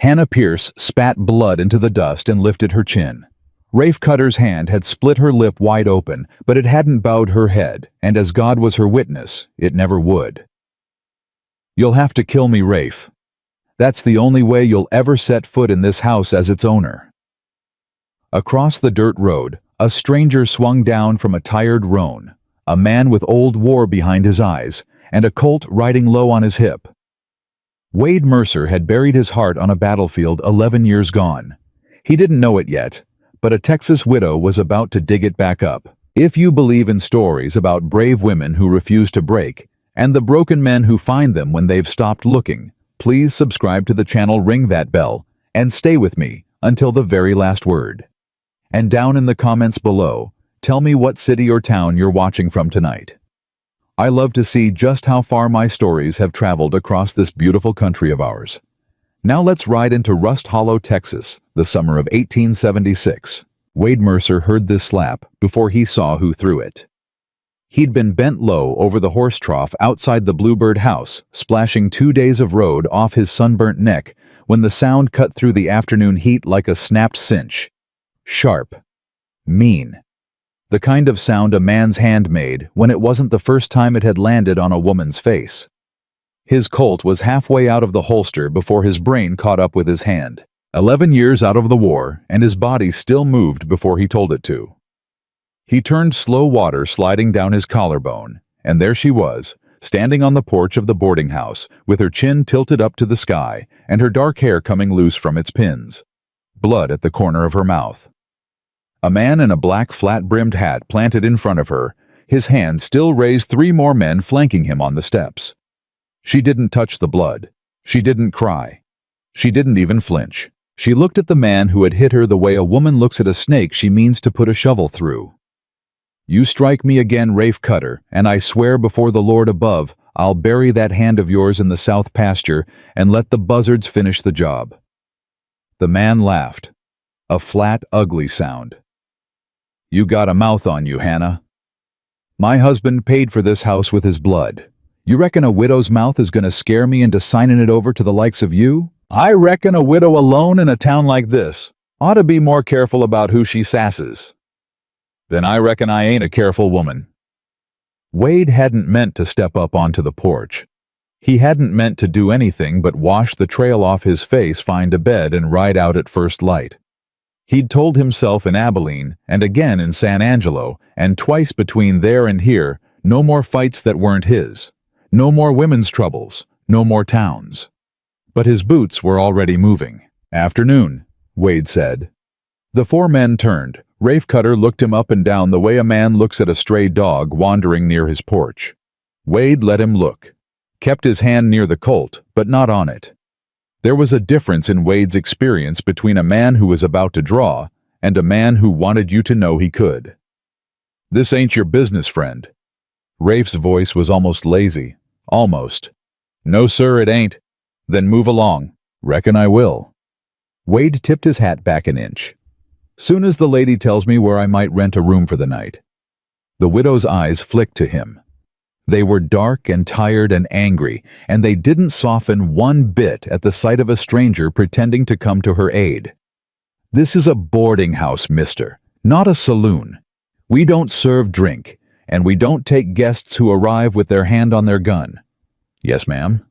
Hannah Pierce spat blood into the dust and lifted her chin. Rafe Cutter's hand had split her lip wide open, but it hadn't bowed her head, and as God was her witness, it never would. "You'll have to kill me, Rafe. That's the only way you'll ever set foot in this house as its owner." Across the dirt road, a stranger swung down from a tired roan, a man with old war behind his eyes, and a colt riding low on his hip. Wade Mercer had buried his heart on a battlefield 11 years gone. He didn't know it yet, but a Texas widow was about to dig it back up. If you believe in stories about brave women who refuse to break, and the broken men who find them when they've stopped looking, please subscribe to the channel, ring that bell, and stay with me until the very last word. And down in the comments below, tell me what city or town you're watching from tonight. I love to see just how far my stories have traveled across this beautiful country of ours. Now let's ride into Rust Hollow, Texas, the summer of 1876. Wade Mercer heard this slap before he saw who threw it. He'd been bent low over the horse trough outside the Bluebird house, splashing 2 days of road off his sunburnt neck, when the sound cut through the afternoon heat like a snapped cinch. Sharp. Mean. The kind of sound a man's hand made when it wasn't the first time it had landed on a woman's face. His Colt was halfway out of the holster before his brain caught up with his hand. 11 years out of the war, and his body still moved before he told it to. He turned slow water sliding down his collarbone, and there she was, standing on the porch of the boarding house, with her chin tilted up to the sky and her dark hair coming loose from its pins. Blood at the corner of her mouth. A man in a black flat-brimmed hat planted in front of her, his hand still raised 3 more men flanking him on the steps. She didn't touch the blood. She didn't cry. She didn't even flinch. She looked at the man who had hit her the way a woman looks at a snake she means to put a shovel through. "You strike me again, Rafe Cutter, and I swear before the Lord above, I'll bury that hand of yours in the south pasture and let the buzzards finish the job." The man laughed. A flat, ugly sound. "You got a mouth on you, Hannah. My husband paid for this house with his blood. You reckon a widow's mouth is gonna scare me into signing it over to the likes of you? I reckon a widow alone in a town like this ought to be more careful about who she sasses." "Then I reckon I ain't a careful woman." Wade hadn't meant to step up onto the porch. He hadn't meant to do anything but wash the trail off his face, find a bed, and ride out at first light. He'd told himself in Abilene, and again in San Angelo, and twice between there and here, no more fights that weren't his. No more women's troubles, no more towns. But his boots were already moving. "Afternoon," Wade said. The 4 men turned. Rafe Cutter looked him up and down the way a man looks at a stray dog wandering near his porch. Wade let him look. Kept his hand near the Colt, but not on it. There was a difference in Wade's experience between a man who was about to draw and a man who wanted you to know he could. "This ain't your business, friend." Rafe's voice was almost lazy. Almost. "No, sir, it ain't." "Then move along." "Reckon I will." Wade tipped his hat back an inch. "Soon as the lady tells me where I might rent a room for the night." The widow's eyes flicked to him. They were dark and tired and angry, and they didn't soften one bit at the sight of a stranger pretending to come to her aid. "This is a boarding house, mister, not a saloon. We don't serve drink, and we don't take guests who arrive with their hand on their gun." "Yes, ma'am."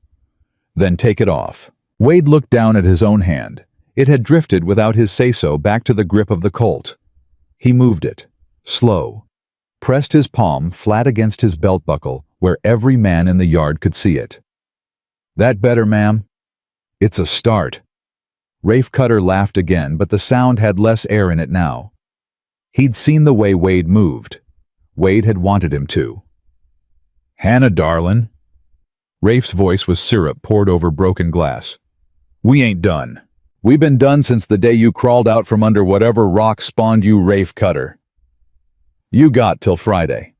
"Then take it off." Wade looked down at his own hand. It had drifted without his say-so back to the grip of the Colt. He moved it, slow, pressed his palm flat against his belt buckle where every man in the yard could see it. "That better, ma'am?" "It's a start." Rafe Cutter laughed again, but the sound had less air in it now. He'd seen the way Wade moved. Wade had wanted him to. "Hannah, darlin'." Rafe's voice was syrup poured over broken glass. "We ain't done. We been done since the day you crawled out from under whatever rock spawned you, Rafe Cutter. You got till Friday.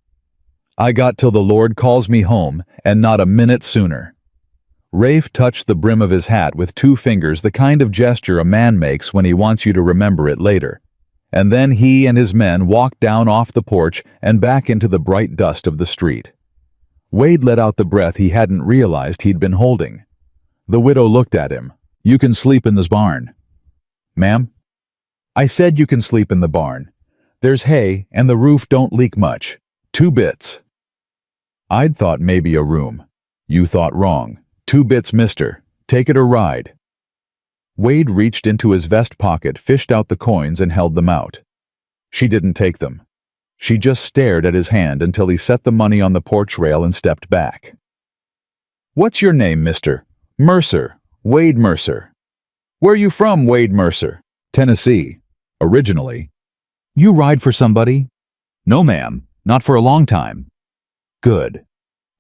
I got till the Lord calls me home, and not a minute sooner." Rafe touched the brim of his hat with 2 fingers, the kind of gesture a man makes when he wants you to remember it later. And then he and his men walked down off the porch and back into the bright dust of the street. Wade let out the breath he hadn't realized he'd been holding. The widow looked at him, You can sleep in this barn. Ma'am? I said you can sleep in the barn. There's hay, and the roof don't leak much. 2 bits. I'd thought maybe a room. You thought wrong. 2 bits, mister. Take it or ride. Wade reached into his vest pocket, fished out the coins, and held them out. She didn't take them. She just stared at his hand until he set the money on the porch rail and stepped back. What's your name, mister? Mercer. Wade Mercer. Where you from, Wade Mercer? Tennessee. Originally. You ride for somebody? No, ma'am. Not for a long time. Good.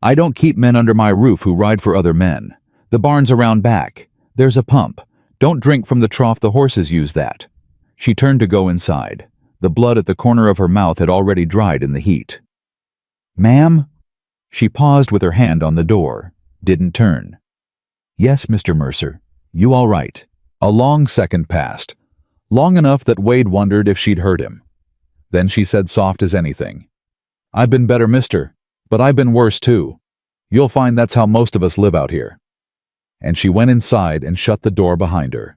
I don't keep men under my roof who ride for other men. The barn's around back. There's a pump. Don't drink from the trough, the horses use that. She turned to go inside. The blood at the corner of her mouth had already dried in the heat. Ma'am? She paused with her hand on the door. Didn't turn. Yes, Mr. Mercer. You all right? A long second passed. Long enough that Wade wondered if she'd heard him. Then she said, soft as anything, I've been better, mister, but I've been worse too. You'll find that's how most of us live out here. And she went inside and shut the door behind her.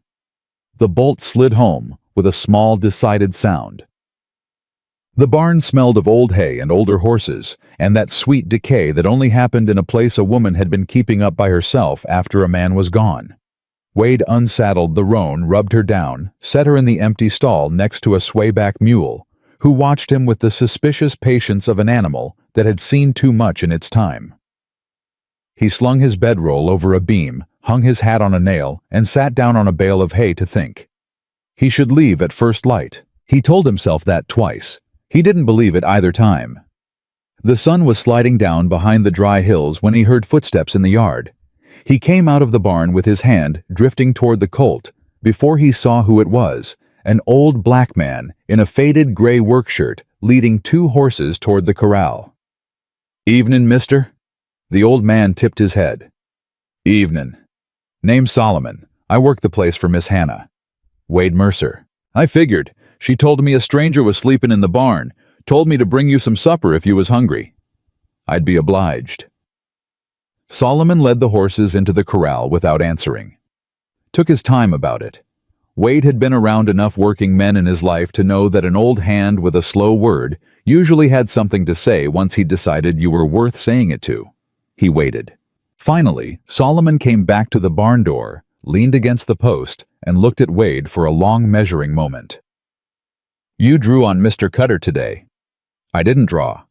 The bolt slid home with a small, decided sound. The barn smelled of old hay and older horses, and that sweet decay that only happened in a place a woman had been keeping up by herself after a man was gone. Wade unsaddled the roan, rubbed her down, set her in the empty stall next to a swayback mule, who watched him with the suspicious patience of an animal that had seen too much in its time. He slung his bedroll over a beam, hung his hat on a nail, and sat down on a bale of hay to think. He should leave at first light. He told himself that twice. He didn't believe it either time. The sun was sliding down behind the dry hills when he heard footsteps in the yard. He came out of the barn with his hand drifting toward the colt before he saw who it was, an old black man in a faded gray work shirt leading 2 horses toward the corral. Evenin', mister? The old man tipped his head. Evenin'. Name's Solomon. I work the place for Miss Hannah. Wade Mercer. I figured. She told me a stranger was sleeping in the barn. Told me to bring you some supper if you was hungry. I'd be obliged. Solomon led the horses into the corral without answering. Took his time about it. Wade had been around enough working men in his life to know that an old hand with a slow word usually had something to say once he'd decided you were worth saying it to. He waited. Finally, Solomon came back to the barn door, leaned against the post, and looked at Wade for a long measuring moment. You drew on Mr. Cutter today. I didn't draw.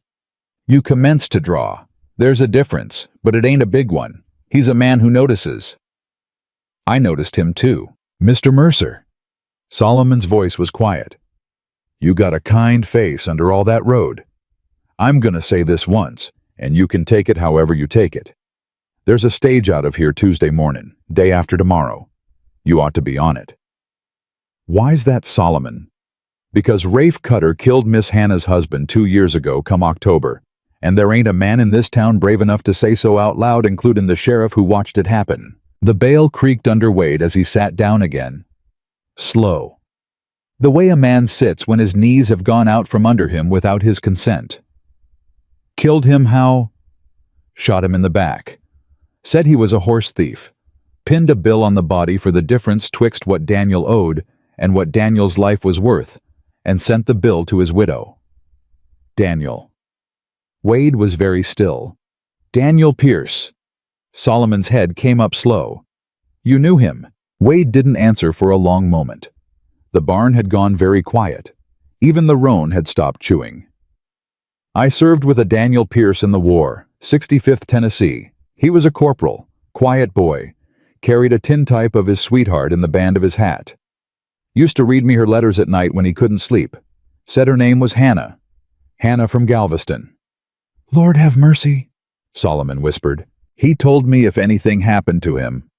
You commenced to draw. There's a difference, but it ain't a big one. He's a man who notices. I noticed him too. Mr. Mercer. Solomon's voice was quiet. You got a kind face under all that road. I'm gonna say this once, and you can take it however you take it. There's a stage out of here Tuesday morning, day after tomorrow. You ought to be on it. Why's that, Solomon? Because Rafe Cutter killed Miss Hannah's husband 2 years ago come October, and there ain't a man in this town brave enough to say so out loud, including the sheriff who watched it happen. The bale creaked under Wade as he sat down again. Slow. The way a man sits when his knees have gone out from under him without his consent. Killed him how? Shot him in the back. Said he was a horse thief. Pinned a bill on the body for the difference twixt what Daniel owed and what Daniel's life was worth, and sent the bill to his widow. Daniel. Wade was very still. Daniel Pierce. Solomon's head came up slow. You knew him. Wade didn't answer for a long moment. The barn had gone very quiet. Even the roan had stopped chewing. I served with a Daniel Pierce in the war, 65th Tennessee. He was a corporal, quiet boy, carried a tintype of his sweetheart in the band of his hat. Used to read me her letters at night when he couldn't sleep. Said her name was Hannah. Hannah from Galveston. Lord have mercy, Solomon whispered. He told me if anything happened to him.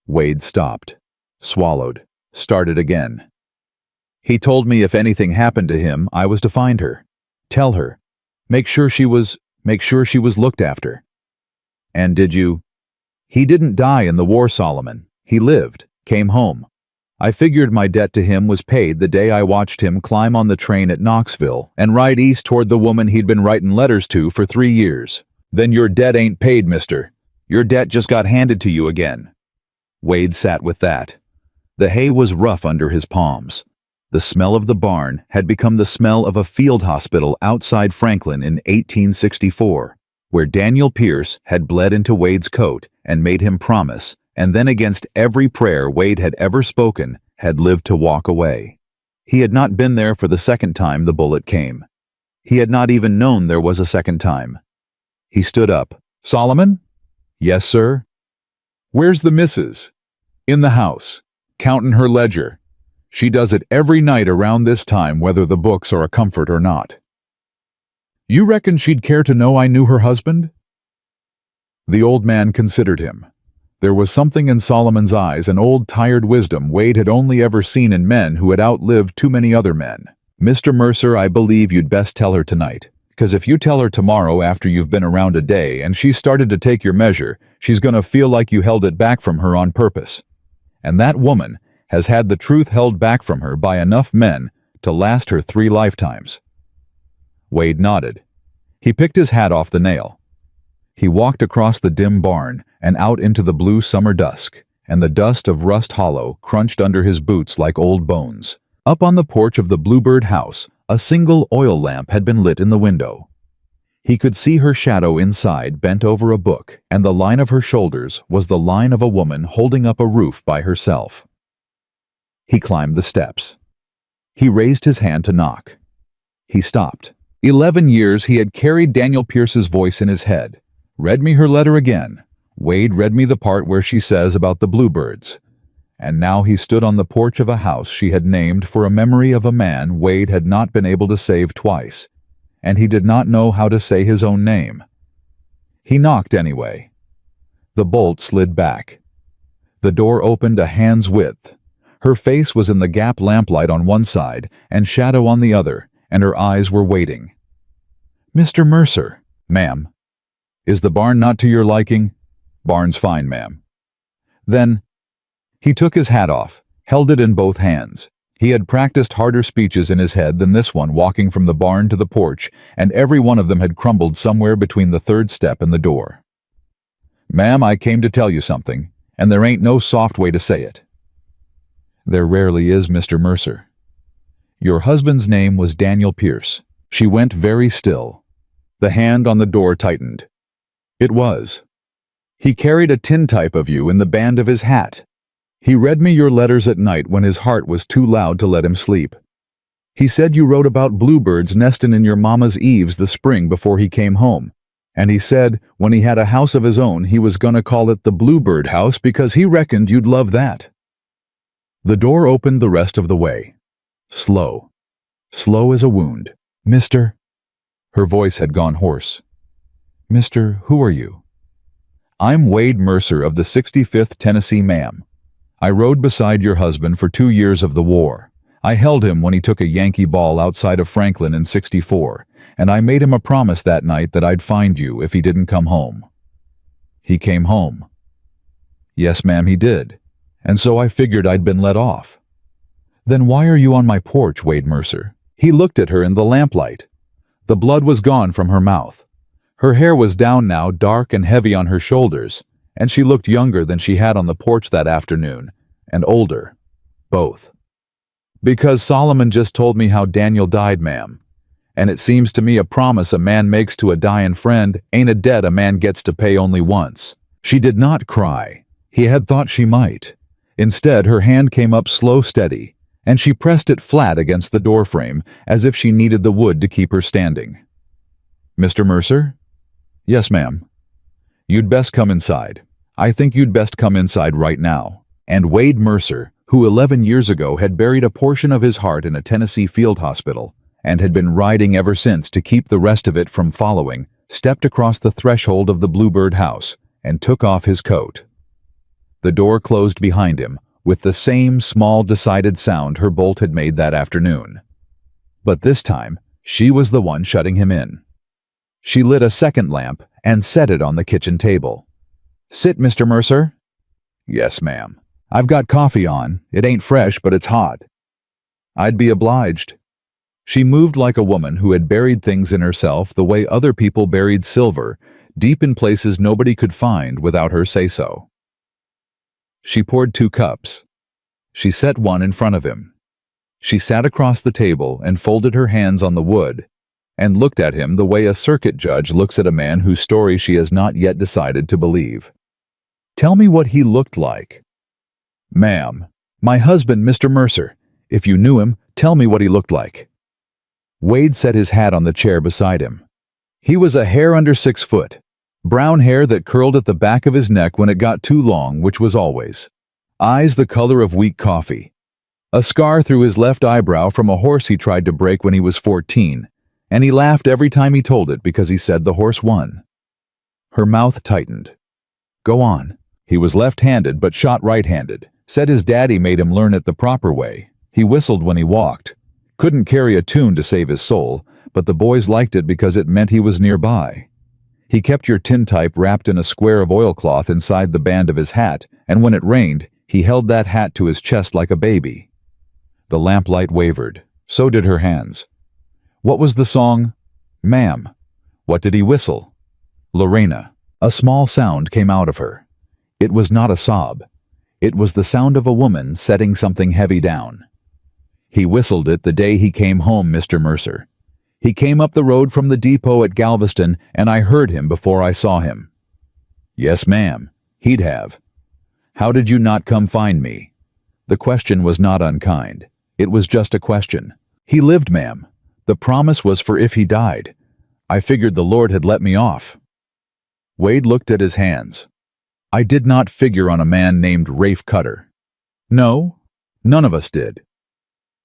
Wade stopped, swallowed, started again. He told me if anything happened to him, I was to find her, tell her, make sure she was looked after. And did you? He didn't die in the war, Solomon. He lived, came home. I figured my debt to him was paid the day I watched him climb on the train at Knoxville and ride east toward the woman he'd been writing letters to for 3 years. Then your debt ain't paid, mister. Your debt just got handed to you again. Wade sat with that. The hay was rough under his palms. The smell of the barn had become the smell of a field hospital outside Franklin in 1864, where Daniel Pierce had bled into Wade's coat and made him promise, and then against every prayer Wade had ever spoken, had lived to walk away. He had not been there for the second time the bullet came. He had not even known there was a second time. He stood up. "Solomon?" "Yes, sir." "Where's the missus?" "In the house, countin' her ledger. She does it every night around this time, whether the books are a comfort or not." "You reckon she'd care to know I knew her husband?" The old man considered him. There was something in Solomon's eyes, an old tired wisdom Wade had only ever seen in men who had outlived too many other men. "Mr. Mercer, I believe you'd best tell her tonight, 'cause if you tell her tomorrow after you've been around a day and she's started to take your measure, she's gonna feel like you held it back from her on purpose. And that woman has had the truth held back from her by enough men to last her 3 lifetimes." Wade nodded. He picked his hat off the nail. He walked across the dim barn and out into the blue summer dusk, and the dust of Rust Hollow crunched under his boots like old bones. Up on the porch of the Bluebird house, a single oil lamp had been lit in the window. He could see her shadow inside, bent over a book, and the line of her shoulders was the line of a woman holding up a roof by herself. He climbed the steps. He raised his hand to knock. He stopped. 11 years he had carried Daniel Pierce's voice in his head. "Read me her letter again." Wade read me the part where she says about the bluebirds. And now he stood on the porch of a house she had named for a memory of a man Wade had not been able to save twice, and he did not know how to say his own name. He knocked anyway. The bolt slid back. The door opened a hand's width. Her face was in the gap lamplight on one side and shadow on the other, and her eyes were waiting. "Mr. Mercer." "Ma'am." "Is the barn not to your liking?" "Barn's fine, ma'am." "Then—" He took his hat off, held it in both hands. He had practiced harder speeches in his head than this one walking from the barn to the porch, and every one of them had crumbled somewhere between the third step and the door. "Ma'am, I came to tell you something, and there ain't no soft way to say it." "There rarely is, Mr. Mercer." "Your husband's name was Daniel Pierce." She went very still. The hand on the door tightened. "It was. He carried a tintype of you in the band of his hat. He read me your letters at night when his heart was too loud to let him sleep. He said you wrote about bluebirds nestin' in your mama's eaves the spring before he came home, and he said when he had a house of his own he was gonna call it the Bluebird House because he reckoned you'd love that." The door opened the rest of the way. Slow. Slow as a wound. "Mr.—" Her voice had gone hoarse. "Mr. Who are you?" "I'm Wade Mercer of the 65th Tennessee, ma'am. I rode beside your husband for 2 years of the war. I held him when he took a Yankee ball outside of Franklin in '64, and I made him a promise that night that I'd find you if he didn't come home. He came home." "Yes, ma'am, he did. And so I figured I'd been let off." "Then why are you on my porch, Wade Mercer?" He looked at her in the lamplight. The blood was gone from her mouth. Her hair was down now, dark and heavy on her shoulders, and she looked younger than she had on the porch that afternoon, and older. Both. "Because Solomon just told me how Daniel died, ma'am. And it seems to me a promise a man makes to a dyin' friend ain't a debt a man gets to pay only once." She did not cry. He had thought she might. Instead, her hand came up slow, steady, and she pressed it flat against the doorframe as if she needed the wood to keep her standing. "Mr. Mercer?" "Yes, ma'am." "You'd best come inside. I think you'd best come inside right now." And Wade Mercer, who 11 years ago had buried a portion of his heart in a Tennessee field hospital and had been riding ever since to keep the rest of it from following, stepped across the threshold of the Bluebird house and took off his coat. The door closed behind him with the same small, decided sound her bolt had made that afternoon. But this time, she was the one shutting him in. She lit a second lamp and set it on the kitchen table. "Sit, Mr. Mercer." "Yes, ma'am. I've got coffee on. It ain't fresh, but it's hot." "I'd be obliged." She moved like a woman who had buried things in herself the way other people buried silver, deep in places nobody could find without her say-so. She poured 2 cups. She set one in front of him. She sat across the table and folded her hands on the wood and looked at him the way a circuit judge looks at a man whose story she has not yet decided to believe. "Tell me what he looked like." "Ma'am, my husband, Mr. Mercer. If you knew him, tell me what he looked like." Wade set his hat on the chair beside him. He was a hair under 6 foot. Brown hair that curled at the back of his neck when it got too long, which was always. Eyes the color of weak coffee. A scar through his left eyebrow from a horse he tried to break when he was 14, and he laughed every time he told it because he said the horse won. Her mouth tightened. "Go on." He was left-handed but shot right-handed. Said his daddy made him learn it the proper way. He whistled when he walked. Couldn't carry a tune to save his soul, but the boys liked it because it meant he was nearby. He kept your tintype wrapped in a square of oilcloth inside the band of his hat, and when it rained, he held that hat to his chest like a baby. The lamplight wavered. So did her hands. What was the song? "Ma'am." What did he whistle? "Lorena." A small sound came out of her. It was not a sob. It was the sound of a woman setting something heavy down. He whistled it the day he came home, Mr. Mercer. He came up the road from the depot at Galveston, and I heard him before I saw him. "Yes, ma'am." He'd have. "How did you not come find me?" The question was not unkind. It was just a question. "He lived, ma'am. The promise was for if he died. I figured the Lord had let me off." Wade looked at his hands. "I did not figure on a man named Rafe Cutter." "No, none of us did."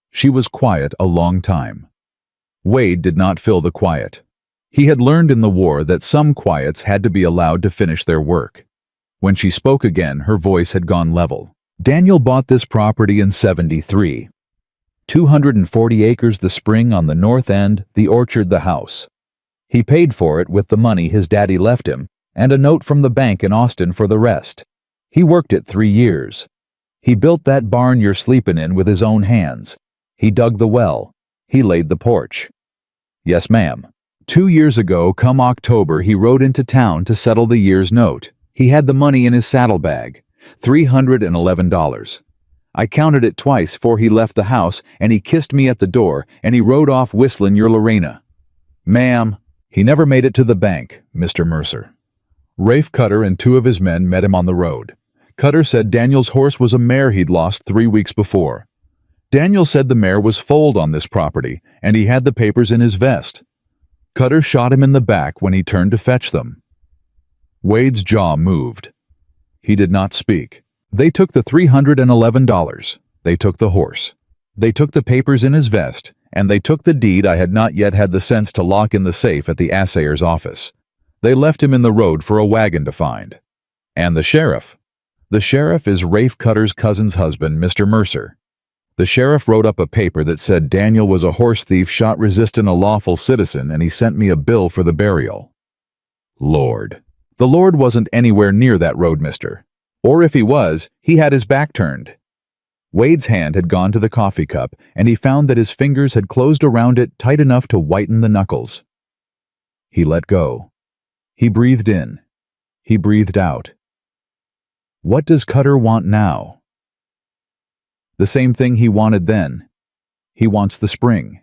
She was quiet a long time. Wade did not fill the quiet. He had learned in the war that some quiets had to be allowed to finish their work. When she spoke again, her voice had gone level. "Daniel bought this property in '73. 240 acres the spring on the north end, the orchard the house. He paid for it with the money his daddy left him, and a note from the bank in Austin for the rest. He worked it 3 years. He built that barn you're sleeping in with his own hands. He dug the well. He laid the porch." "Yes, ma'am." 2 years ago, come October, he rode into town to settle the year's note. He had the money in his saddlebag, $311. I counted it twice before he left the house, and he kissed me at the door, and he rode off whistling your Lorena. "Ma'am." He never made it to the bank, Mr. Mercer. Rafe Cutter and 2 of his men met him on the road. Cutter said Daniel's horse was a mare he'd lost 3 weeks before. Daniel said the mare was foaled on this property, and he had the papers in his vest. Cutter shot him in the back when he turned to fetch them. Wade's jaw moved. He did not speak. They took the $311. They took the horse. They took the papers in his vest, and they took the deed I had not yet had the sense to lock in the safe at the assayer's office. They left him in the road for a wagon to find. And the sheriff. The sheriff is Rafe Cutter's cousin's husband, Mr. Mercer. The sheriff wrote up a paper that said Daniel was a horse thief shot resisting a lawful citizen, and he sent me a bill for the burial. Lord. The Lord wasn't anywhere near that road, mister. Or if he was, he had his back turned. Wade's hand had gone to the coffee cup, and he found that his fingers had closed around it tight enough to whiten the knuckles. He let go. He breathed in. He breathed out. What does Cutter want now? The same thing he wanted then. He wants the spring.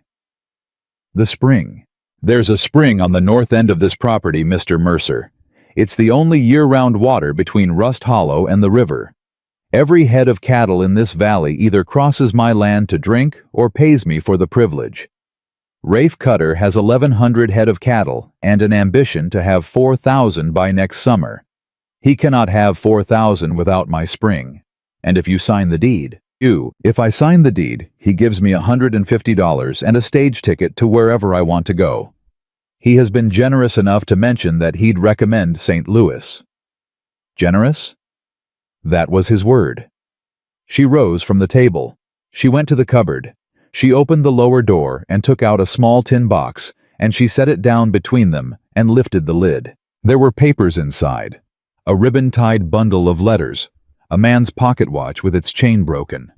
The spring. There's a spring on the north end of this property, Mr. Mercer. It's the only year-round water between Rust Hollow and the river. Every head of cattle in this valley either crosses my land to drink or pays me for the privilege. Rafe Cutter has 1,100 head of cattle and an ambition to have 4,000 by next summer. He cannot have 4,000 without my spring. And if you sign the deed, if I sign the deed, he gives me $150 and a stage ticket to wherever I want to go. He has been generous enough to mention that he'd recommend St. Louis. Generous? That was his word. She rose from the table. She went to the cupboard. She opened the lower door and took out a small tin box, and she set it down between them and lifted the lid. There were papers inside. A ribbon-tied bundle of letters. A man's pocket watch with its chain broken.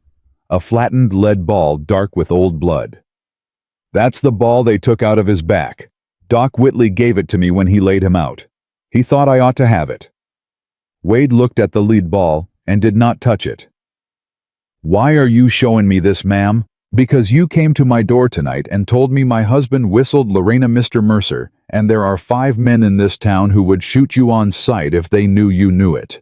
A flattened lead ball dark with old blood. That's the ball they took out of his back. Doc Whitley gave it to me when he laid him out. He thought I ought to have it. Wade looked at the lead ball and did not touch it. "Why are you showing me this, ma'am?" "Because you came to my door tonight and told me my husband whistled Lorena Mr. Mercer, and there are 5 men in this town who would shoot you on sight if they knew you knew it.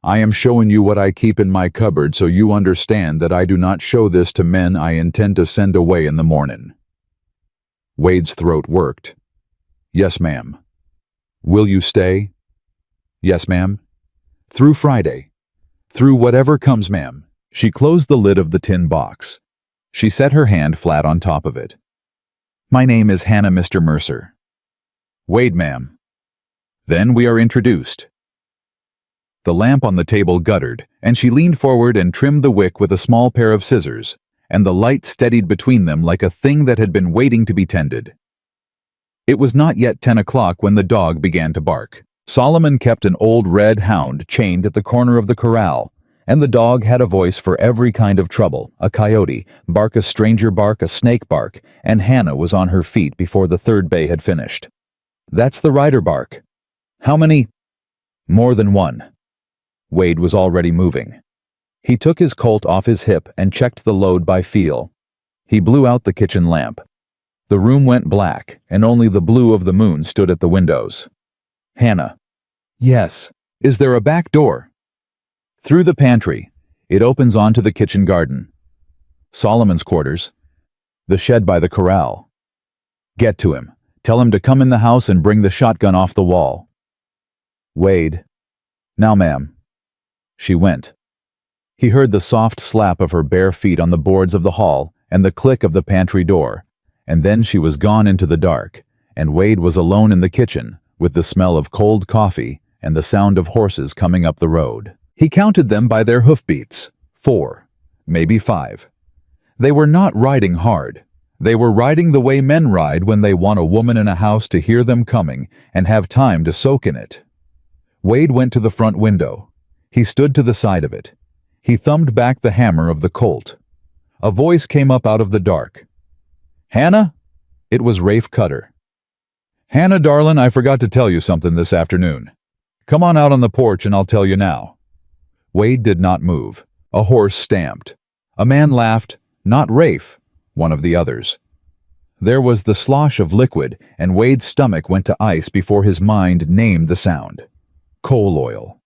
I am showing you what I keep in my cupboard so you understand that I do not show this to men I intend to send away in the morning." Wade's throat worked. "Yes, ma'am." "Will you stay?" "Yes, ma'am." "Through Friday." "Through whatever comes, ma'am." She closed the lid of the tin box. She set her hand flat on top of it. "My name is Hannah Mr. Mercer." "Wade, ma'am." Then we are introduced. The lamp on the table guttered, and she leaned forward and trimmed the wick with a small pair of scissors, and the light steadied between them like a thing that had been waiting to be tended. It was not yet 10 o'clock when the dog began to bark. Solomon kept an old red hound chained at the corner of the corral, and the dog had a voice for every kind of trouble: a coyote, bark a stranger bark, a snake bark, and Hannah was on her feet before the third bay had finished. "That's the rider bark." "How many?" "More than one." Wade was already moving. He took his Colt off his hip and checked the load by feel. He blew out the kitchen lamp. The room went black, and only the blue of the moon stood at the windows. "Hannah." "Yes." "Is there a back door?" "Through the pantry. It opens onto the kitchen garden." "Solomon's quarters." "The shed by the corral." "Get to him. Tell him to come in the house and bring the shotgun off the wall." "Wade." "Now, ma'am." She went. He heard the soft slap of her bare feet on the boards of the hall and the click of the pantry door, and then she was gone into the dark, and Wade was alone in the kitchen with the smell of cold coffee and the sound of horses coming up the road. He counted them by their hoofbeats. 4, maybe 5. They were not riding hard. They were riding the way men ride when they want a woman in a house to hear them coming and have time to soak in it. Wade went to the front window. He stood to the side of it. He thumbed back the hammer of the Colt. A voice came up out of the dark. "Hannah?" It was Rafe Cutter. "Hannah, darlin', I forgot to tell you something this afternoon. Come on out on the porch and I'll tell you now." Wade did not move. A horse stamped. A man laughed. Not Rafe, one of the others. There was the slosh of liquid, and Wade's stomach went to ice before his mind named the sound. Coal oil.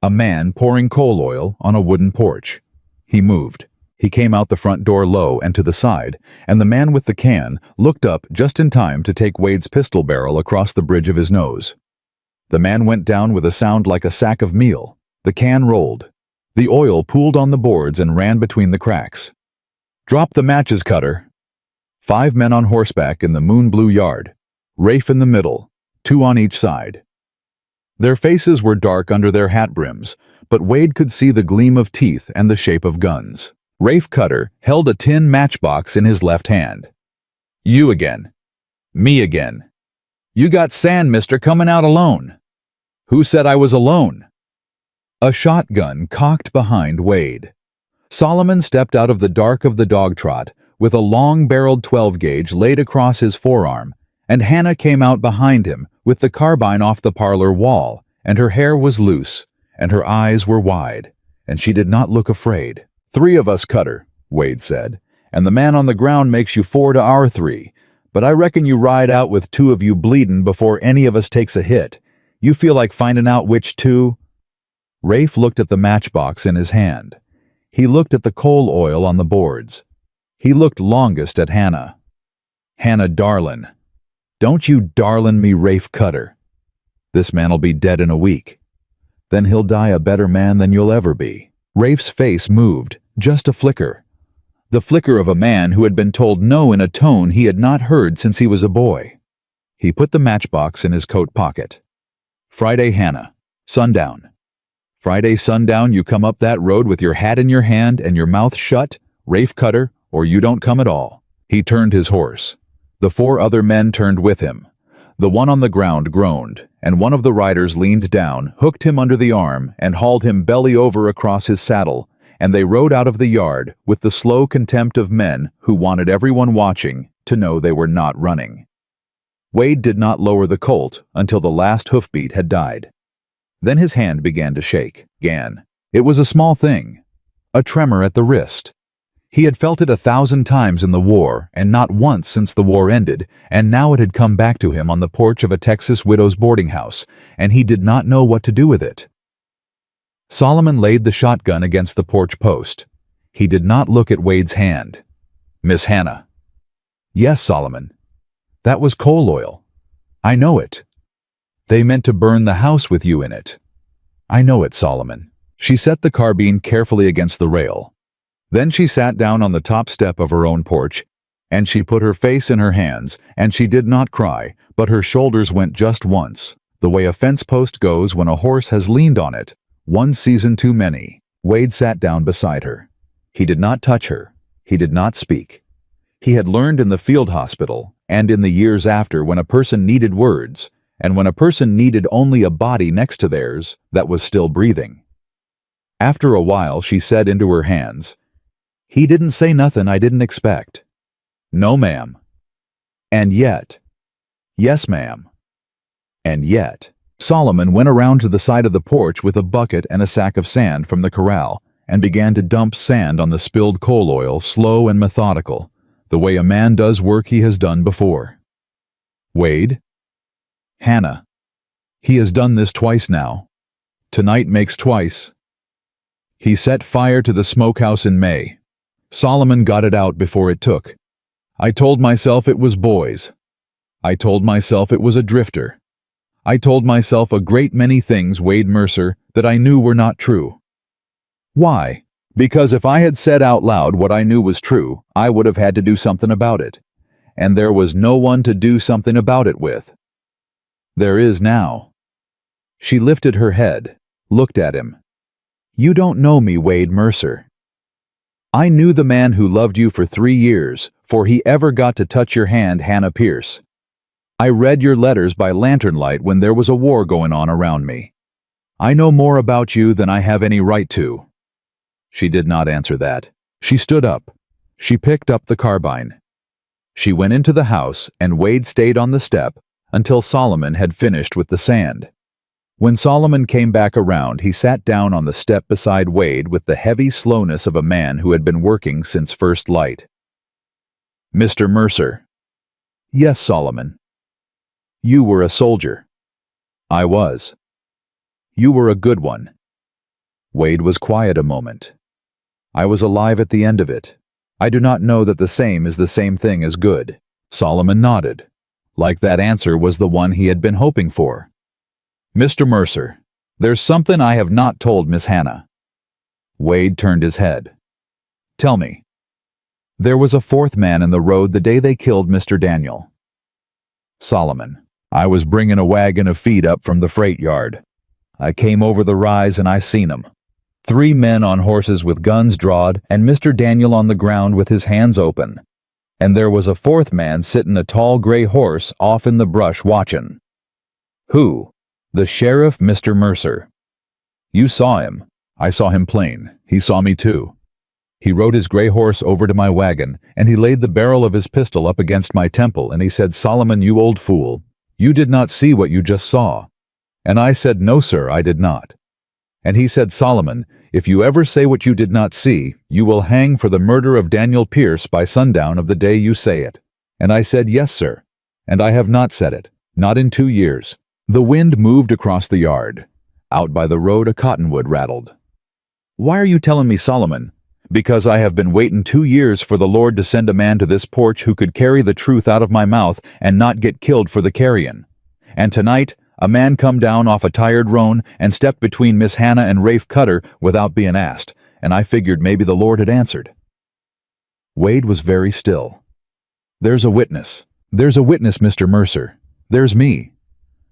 A man pouring coal oil on a wooden porch. He moved. He came out the front door low and to the side, and the man with the can looked up just in time to take Wade's pistol barrel across the bridge of his nose. The man went down with a sound like a sack of meal. The can rolled. The oil pooled on the boards and ran between the cracks. "Drop the matches, Cutter." 5 men on horseback in the moon-blue yard. Rafe in the middle, 2 on each side. Their faces were dark under their hat brims, but Wade could see the gleam of teeth and the shape of guns. Rafe Cutter held a tin matchbox in his left hand. "You again." "Me again." "You got sand, mister, coming out alone." "Who said I was alone?" A shotgun cocked behind Wade. Solomon stepped out of the dark of the dog trot with a long-barreled 12-gauge laid across his forearm, and Hannah came out behind him with the carbine off the parlor wall, and her hair was loose, and her eyes were wide, and she did not look afraid. "3 of us, Cutter," Wade said, "and the man on the ground makes you 4 to our 3, but I reckon you ride out with 2 of you bleedin' before any of us takes a hit. You feel like finding out which 2? Rafe looked at the matchbox in his hand. He looked at the coal oil on the boards. He looked longest at Hannah. "Hannah, darlin'. Don't you darlin' me, Rafe Cutter. This man'll be dead in a week. Then he'll die a better man than you'll ever be." Rafe's face moved, just a flicker. The flicker of a man who had been told no in a tone he had not heard since he was a boy. He put the matchbox in his coat pocket. "Friday, Hannah. Sundown. Friday sundown you come up that road with your hat in your hand and your mouth shut, Rafe Cutter, or you don't come at all." He turned his horse. The 4 other men turned with him. The one on the ground groaned, and one of the riders leaned down, hooked him under the arm, and hauled him belly over across his saddle, and they rode out of the yard with the slow contempt of men who wanted everyone watching to know they were not running. Wade did not lower the Colt until the last hoofbeat had died. Then his hand began to shake. "Gan, It was a small thing, a tremor at the wrist. He had felt it 1,000 times in the war, and not once since the war ended, and now it had come back to him on the porch of a Texas widow's boarding house, and he did not know what to do with it. Solomon laid the shotgun against the porch post. He did not look at Wade's hand. "Miss Hannah." "Yes, Solomon." "That was coal oil." "I know it." "They meant to burn the house with you in it." "I know it, Solomon." She set the carbine carefully against the rail. Then she sat down on the top step of her own porch, and she put her face in her hands, and she did not cry, but her shoulders went just once, the way a fence post goes when a horse has leaned on it. One season too many. Wade sat down beside her. He did not touch her. He did not speak. He had learned in the field hospital, and in the years after, when a person needed words, and when a person needed only a body next to theirs that was still breathing. After a while, she said into her hands, "He didn't say nothing I didn't expect." "No, ma'am." "And yet." "Yes, ma'am." "And yet." Solomon went around to the side of the porch with a bucket and a sack of sand from the corral and began to dump sand on the spilled coal oil, slow and methodical, the way a man does work he has done before. "Wade." "Hannah." "He has done this twice now. Tonight makes twice." He set fire to the smokehouse in May. Solomon got it out before it took. "I told myself it was boys. I told myself it was a drifter. I told myself a great many things, Wade Mercer, that I knew were not true." "Why?" "Because if I had said out loud what I knew was true, I would have had to do something about it. And there was no one to do something about it with. There is now." She lifted her head, looked at him. "You don't know me, Wade Mercer. I knew the man who loved you for 3 years, for he ever got to touch your hand, Hannah Pierce. I read your letters by lantern light when there was a war going on around me. I know more about you than I have any right to." She did not answer that. She stood up. She picked up the carbine. She went into the house, and Wade stayed on the step until Solomon had finished with the sand. When Solomon came back around, he sat down on the step beside Wade with the heavy slowness of a man who had been working since first light. "Mr. Mercer." "Yes, Solomon." "You were a soldier." "I was." "You were a good one." Wade was quiet a moment. "I was alive at the end of it. I do not know that the same is the same thing as good." Solomon nodded, like that answer was the one he had been hoping for. "Mr. Mercer, there's something I have not told Miss Hannah." Wade turned his head. "Tell me." "There was a 4th man in the road the day they killed Mr. Daniel." Solomon: "I was bringing a wagon of feed up from the freight yard. I came over the rise and I seen 'em. 3 men on horses with guns drawed and Mr. Daniel on the ground with his hands open. And there was a 4th man sittin' a tall gray horse off in the brush watchin'. Who? The sheriff, Mr. Mercer. You saw him. I saw him plain. He saw me too. He rode his gray horse over to my wagon, and he laid the barrel of his pistol up against my temple, and he said, 'Solomon, you old fool, you did not see what you just saw.' And I said, 'No, sir, I did not.' And he said, 'Solomon, if you ever say what you did not see, you will hang for the murder of Daniel Pierce by sundown of the day you say it.' And I said, 'Yes, sir.' And I have not said it, not in 2 years. The wind moved across the yard. Out by the road a cottonwood rattled. Why are you telling me, Solomon? Because I have been waiting 2 years for the Lord to send a man to this porch who could carry the truth out of my mouth and not get killed for the carrying. And tonight, a man come down off a tired roan and stepped between Miss Hannah and Rafe Cutter without being asked, and I figured maybe the Lord had answered." Wade was very still. "There's a witness. There's a witness, Mr. Mercer. There's me.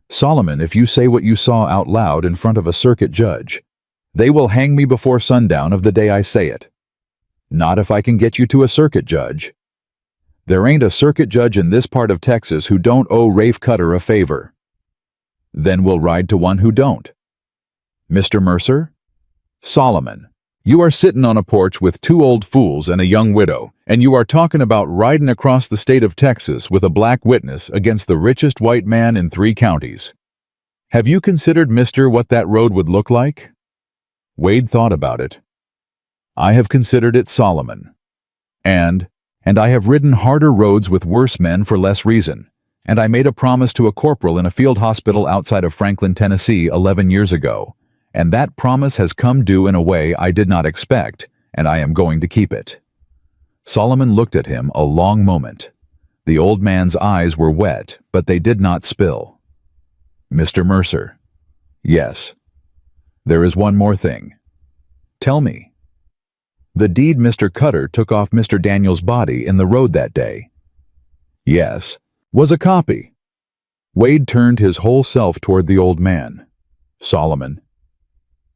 Solomon, if you say what you saw out loud in front of a circuit judge, they will hang me before sundown of the day I say it. Not if I can get you to a circuit judge. There ain't a circuit judge in this part of Texas who don't owe Rafe Cutter a favor. Then we'll ride to one who don't. Mr. Mercer? Solomon, you are sitting on a porch with 2 old fools and a young widow, and you are talking about riding across the state of Texas with a black witness against the richest white man in 3 counties. Have you considered, mister, what that road would look like? Wade thought about it. I have considered it, Solomon. And I have ridden harder roads with worse men for less reason. And I made a promise to a corporal in a field hospital outside of Franklin, Tennessee 11 years ago. And that promise has come due in a way I did not expect, and I am going to keep it. Solomon looked at him a long moment. The old man's eyes were wet, but they did not spill. Mr. Mercer. Yes. There is one more thing. Tell me. The deed Mr. Cutter took off Mr. Daniel's body in the road that day. Yes. Was a copy. Wade turned his whole self toward the old man. Solomon.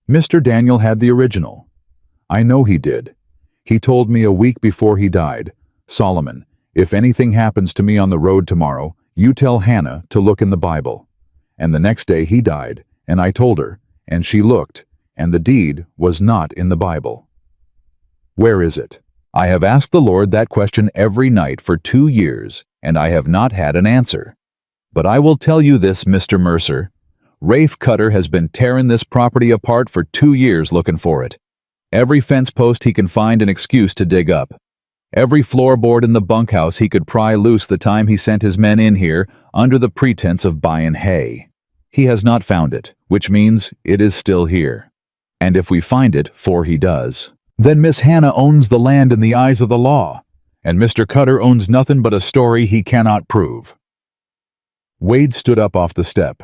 Mr. Daniel had the original. I know he did. He told me a week before he died, Solomon, if anything happens to me on the road tomorrow, you tell Hannah to look in the Bible. And the next day he died, and I told her, and she looked, and the deed was not in the Bible. Where is it? I have asked the Lord that question every night for 2 years, and I have not had an answer. But I will tell you this, Mr. Mercer. Rafe Cutter has been tearing this property apart for 2 years looking for it. Every fence post he can find an excuse to dig up. Every floorboard in the bunkhouse he could pry loose the time he sent his men in here under the pretense of buying hay. He has not found it, which means it is still here. And if we find it, for he does, then Miss Hannah owns the land in the eyes of the law, and Mr. Cutter owns nothing but a story he cannot prove. Wade stood up off the step.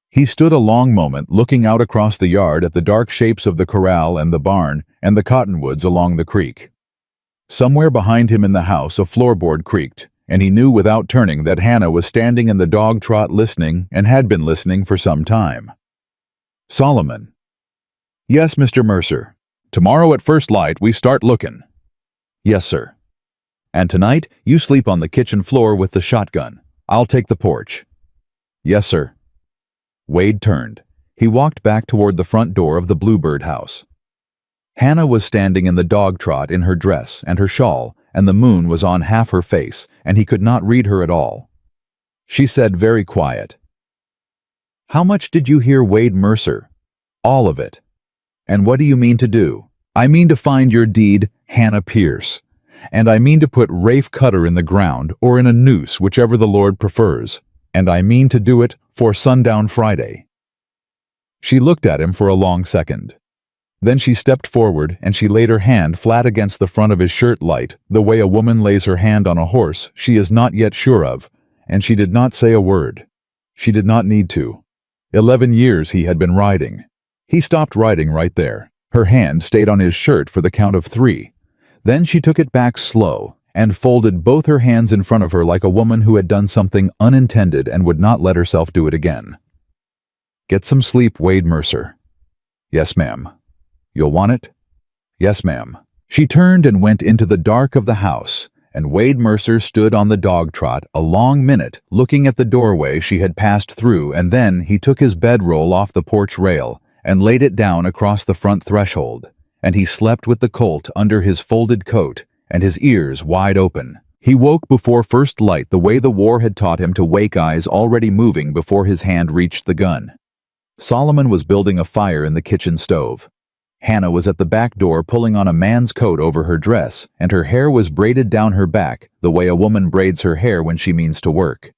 He stood a long moment looking out across the yard at the dark shapes of the corral and the barn and the cottonwoods along the creek. Somewhere behind him in the house a floorboard creaked, and he knew without turning that Hannah was standing in the dog trot listening and had been listening for some time. Solomon. Yes, Mr. Mercer. Tomorrow at first light we start looking. Yes, sir. And tonight you sleep on the kitchen floor with the shotgun. I'll take the porch. Yes, sir. Wade turned. He walked back toward the front door of the Bluebird house. Hannah was standing in the dog trot in her dress and her shawl, and the moon was on half her face, and he could not read her at all. She said very quiet, How much did you hear Wade Mercer? All of it. And what do you mean to do? I mean to find your deed, Hannah Pierce. And I mean to put Rafe Cutter in the ground or in a noose, whichever the Lord prefers. And I mean to do it for sundown Friday. She looked at him for a long second. Then she stepped forward and she laid her hand flat against the front of his shirt light, the way a woman lays her hand on a horse she is not yet sure of, and she did not say a word. She did not need to. 11 years he had been riding. He stopped riding right there. Her hand stayed on his shirt for the count of 3. Then she took it back slow and folded both her hands in front of her like a woman who had done something unintended and would not let herself do it again. Get some sleep, Wade Mercer. Yes, ma'am. You'll want it? Yes, ma'am. She turned and went into the dark of the house, and Wade Mercer stood on the dog trot a long minute looking at the doorway she had passed through, and then he took his bedroll off the porch rail and laid it down across the front threshold, and he slept with the colt under his folded coat and his ears wide open. He woke before first light the way the war had taught him to wake, eyes already moving before his hand reached the gun. Solomon was building a fire in the kitchen stove. Hannah was at the back door pulling on a man's coat over her dress, and her hair was braided down her back the way a woman braids her hair when she means to work.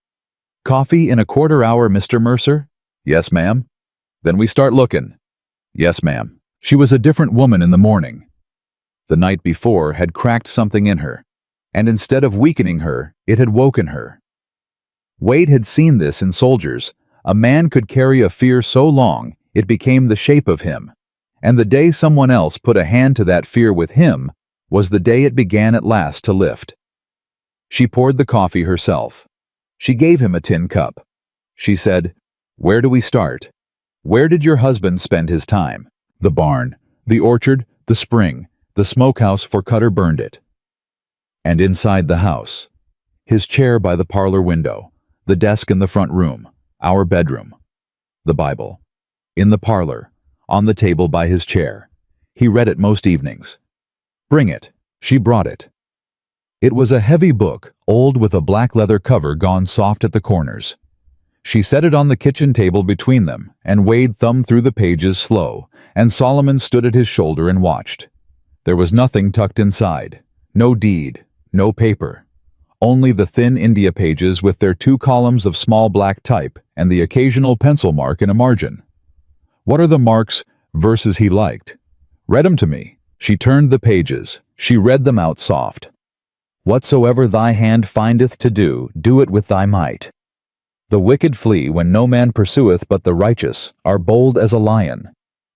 Coffee in a quarter hour, Mr. Mercer? Yes, ma'am. Then we start looking. Yes, ma'am. She was a different woman in the morning. The night before had cracked something in her, and instead of weakening her, it had woken her. Wade had seen this in soldiers. A man could carry a fear so long it became the shape of him, and the day someone else put a hand to that fear with him was the day it began at last to lift. She poured the coffee herself. She gave him a tin cup. She said, Where do we start? Where did your husband spend his time? The barn, the orchard, the spring, the smokehouse, for Cutter burned it. And inside the house, his chair by the parlor window, the desk in the front room, our bedroom, the Bible, in the parlor, on the table by his chair. He read it most evenings. Bring it. She brought it. It was a heavy book, old, with a black leather cover gone soft at the corners. She set it on the kitchen table between them, and Wade thumbed through the pages slow, and Solomon stood at his shoulder and watched. There was nothing tucked inside. No deed, no paper. Only the thin India pages with their 2 columns of small black type and the occasional pencil mark in a margin. What are the marks, verses he liked? Read 'em to me. She turned the pages. She read them out soft. Whatsoever thy hand findeth to do, do it with thy might. The wicked flee when no man pursueth, but the righteous are bold as a lion.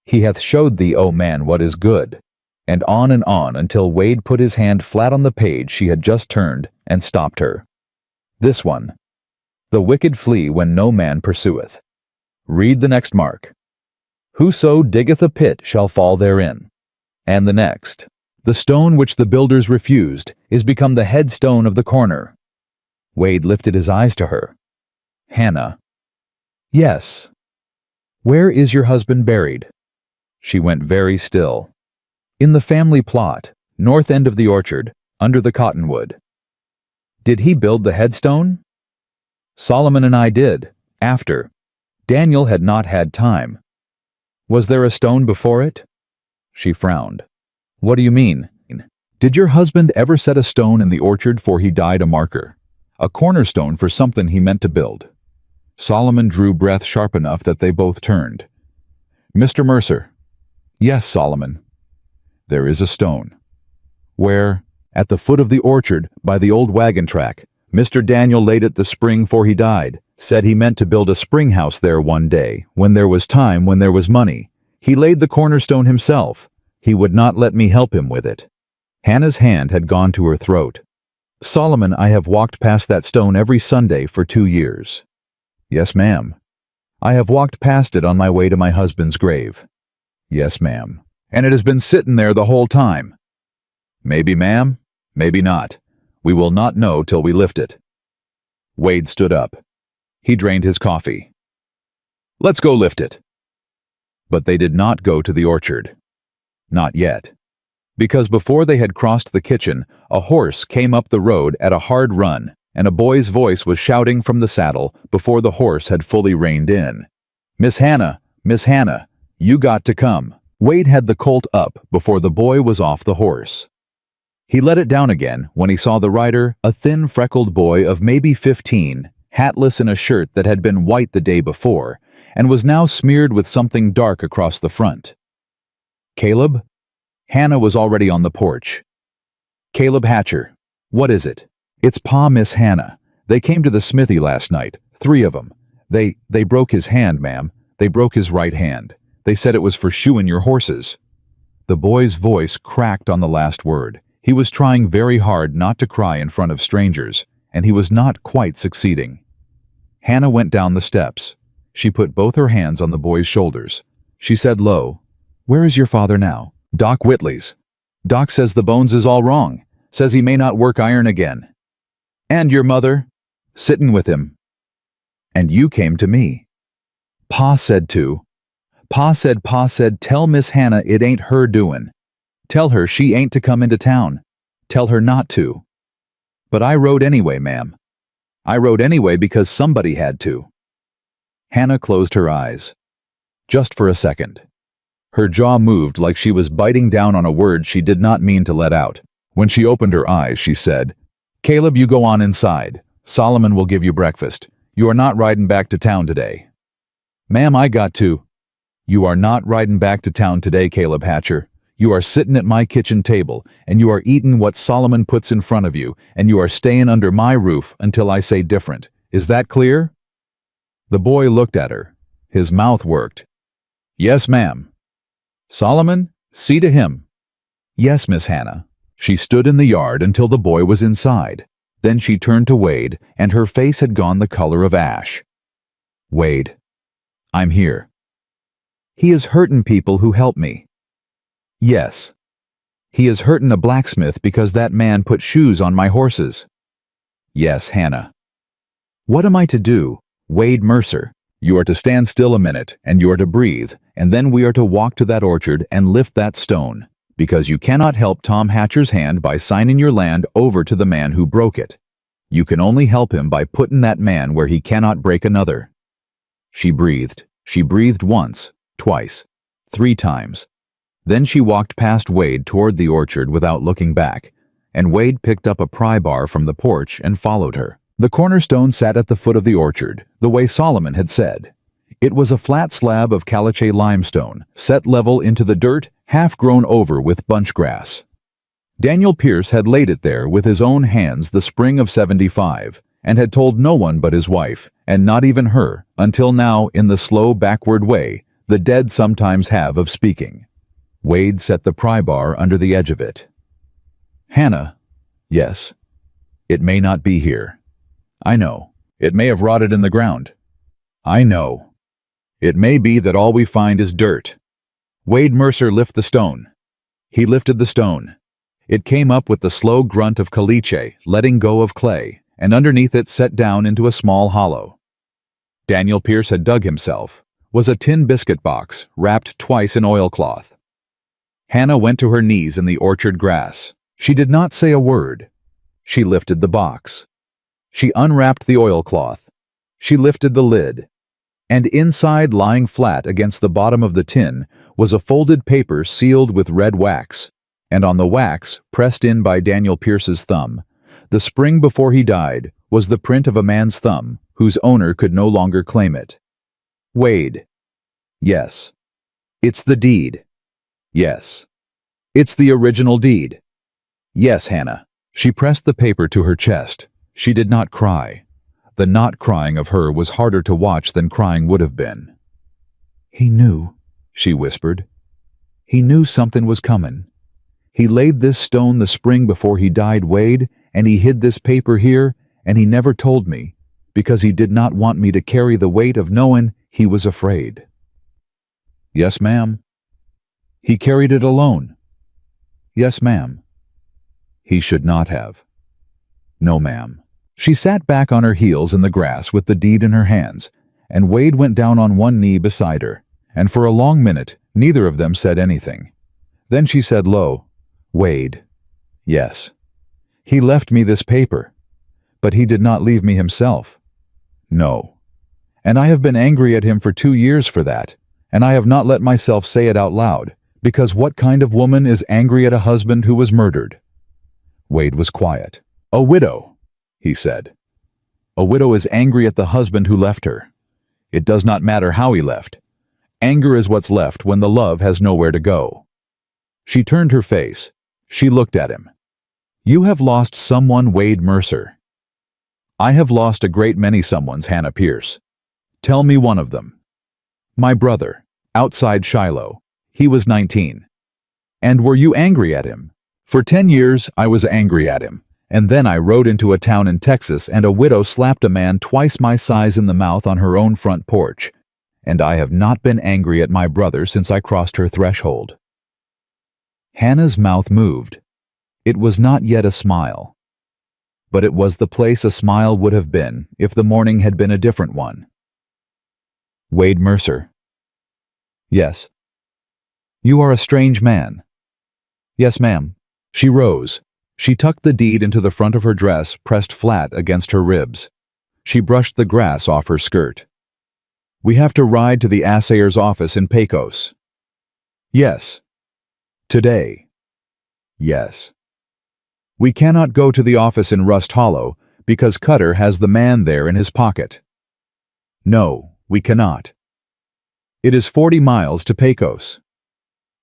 He hath showed thee, O man, what is good. And on until Wade put his hand flat on the page she had just turned and stopped her. This one. The wicked flee when no man pursueth. Read the next mark. Whoso diggeth a pit shall fall therein. And the next. The stone which the builders refused is become the headstone of the corner. Wade lifted his eyes to her. Hannah. Yes. Where is your husband buried? She went very still. In the family plot, north end of the orchard, under the cottonwood. Did he build the headstone? Solomon and I did, after. Daniel had not had time. Was there a stone before it? She frowned. What do you mean? Did your husband ever set a stone in the orchard for he died, a marker? A cornerstone for something he meant to build? Solomon drew breath sharp enough that they both turned. Mr. Mercer. Yes, Solomon. There is a stone. Where? At the foot of the orchard, by the old wagon track. Mr. Daniel laid it the spring 'fore he died. Said he meant to build a spring house there one day, when there was time, when there was money. He laid the cornerstone himself. He would not let me help him with it. Hannah's hand had gone to her throat. Solomon, I have walked past that stone every Sunday for 2 years. Yes, ma'am. I have walked past it on my way to my husband's grave. Yes, ma'am. And it has been sitting there the whole time. Maybe, ma'am. Maybe not. We will not know till we lift it. Wade stood up. He drained his coffee. Let's go lift it. But they did not go to the orchard. Not yet. Because before they had crossed the kitchen, a horse came up the road at a hard run, and a boy's voice was shouting from the saddle before the horse had fully reined in. Miss Hannah, you got to come. Wade had the colt up before the boy was off the horse. He let it down again when he saw the rider, a thin, freckled boy of maybe 15, hatless in a shirt that had been white the day before, and was now smeared with something dark across the front. Caleb? Hannah was already on the porch. Caleb Hatcher. What is it? It's Pa, Miss Hannah. They came to the smithy last night, 3 of them. They broke his hand, ma'am. They broke his right hand. They said it was for shoeing your horses. The boy's voice cracked on the last word. He was trying very hard not to cry in front of strangers, and he was not quite succeeding. Hannah went down the steps. She put both her hands on the boy's shoulders. She said low, Where is your father now? Doc Whitley's. Doc says the bones is all wrong. Says he may not work iron again. And your mother? Sittin' with him. And you came to me. Pa said to. Pa said, tell Miss Hannah it ain't her doin'. Tell her she ain't to come into town. Tell her not to. But I rode anyway, ma'am. I rode anyway because somebody had to. Hannah closed her eyes. Just for a second. Her jaw moved like she was biting down on a word she did not mean to let out. When she opened her eyes, she said, Caleb, you go on inside. Solomon will give you breakfast. You are not riding back to town today. Ma'am, I got to. You are not riding back to town today, Caleb Hatcher. You are sitting at my kitchen table, and you are eating what Solomon puts in front of you, and you are staying under my roof until I say different. Is that clear? The boy looked at her. His mouth worked. Yes, ma'am. Solomon, see to him. Yes, Miss Hannah. She stood in the yard until the boy was inside. Then she turned to Wade, and her face had gone the color of ash. Wade, I'm here. He is hurtin' people who help me. Yes. He is hurtin' a blacksmith because that man put shoes on my horses. Yes, Hannah. What am I to do? Wade Mercer, you are to stand still a minute, and you are to breathe, and then we are to walk to that orchard and lift that stone, because you cannot help Tom Hatcher's hand by signing your land over to the man who broke it. You can only help him by putting that man where he cannot break another. She breathed. She breathed once, twice, 3 times. Then she walked past Wade toward the orchard without looking back, and Wade picked up a pry bar from the porch and followed her. The cornerstone sat at the foot of the orchard, the way Solomon had said. It was a flat slab of caliche limestone, set level into the dirt, half grown over with bunch grass. Daniel Pierce had laid it there with his own hands the spring of '75, and had told no one but his wife, and not even her, until now in the slow backward way the dead sometimes have of speaking. Wade set the pry bar under the edge of it. Hannah, yes. It may not be here. I know. It may have rotted in the ground. I know. It may be that all we find is dirt. Wade Mercer lifted the stone. He lifted the stone. It came up with the slow grunt of caliche, letting go of clay, and underneath it set down into a small hollow. Daniel Pierce had dug himself, was a tin biscuit box, wrapped twice in oilcloth. Hannah went to her knees in the orchard grass. She did not say a word. She lifted the box. She unwrapped the oilcloth. She lifted the lid. And inside, lying flat against the bottom of the tin, was a folded paper sealed with red wax, and on the wax, pressed in by Daniel Pierce's thumb, the spring before he died, was the print of a man's thumb, whose owner could no longer claim it. Wade. Yes. It's the deed. Yes. It's the original deed. Yes, Hannah. She pressed the paper to her chest. She did not cry. The not crying of her was harder to watch than crying would have been. He knew, she whispered. He knew something was coming. He laid this stone the spring before he died, Wade, and he hid this paper here, and he never told me, because he did not want me to carry the weight of knowing he was afraid. Yes, ma'am. He carried it alone. Yes, ma'am. He should not have. No, ma'am. She sat back on her heels in the grass with the deed in her hands, and Wade went down on one knee beside her, and for a long minute neither of them said anything. Then she said low, Wade. Yes. He left me this paper, but he did not leave me himself. No. And I have been angry at him for 2 years for that, and I have not let myself say it out loud, because what kind of woman is angry at a husband who was murdered? Wade was quiet. A widow, he said. A widow is angry at the husband who left her. It does not matter how he left. Anger is what's left when the love has nowhere to go. She turned her face. She looked at him. You have lost someone, Wade Mercer. I have lost a great many someones, Hannah Pierce. Tell me one of them. My brother, outside Shiloh. He was 19. And were you angry at him? For 10 years I was angry at him. And then I rode into a town in Texas and a widow slapped a man twice my size in the mouth on her own front porch. And I have not been angry at my brother since I crossed her threshold. Hannah's mouth moved. It was not yet a smile. But it was the place a smile would have been if the morning had been a different one. Wade Mercer. Yes. You are a strange man. Yes, ma'am. She rose. She tucked the deed into the front of her dress, pressed flat against her ribs. She brushed the grass off her skirt. We have to ride to the assayer's office in Pecos. Yes. Today. Yes. We cannot go to the office in Rust Hollow because Cutter has the man there in his pocket. No, we cannot. It is 40 miles to Pecos.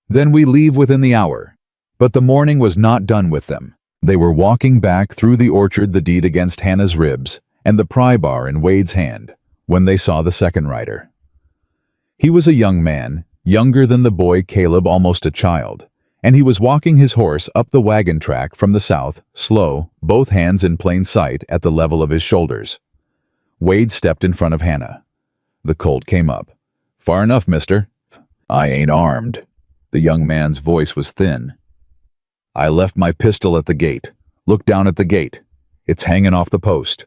Then we leave within the hour. But the morning was not done with them. They were walking back through the orchard, the deed against Hannah's ribs and the pry bar in Wade's hand, when they saw the second rider. He was a young man, younger than the boy Caleb, almost a child, and he was walking his horse up the wagon track from the south, slow, both hands in plain sight at the level of his shoulders. Wade stepped in front of Hannah. The colt came up. Far enough, mister. I ain't armed. The young man's voice was thin. I left my pistol at the gate. Look down at the gate. It's hanging off the post.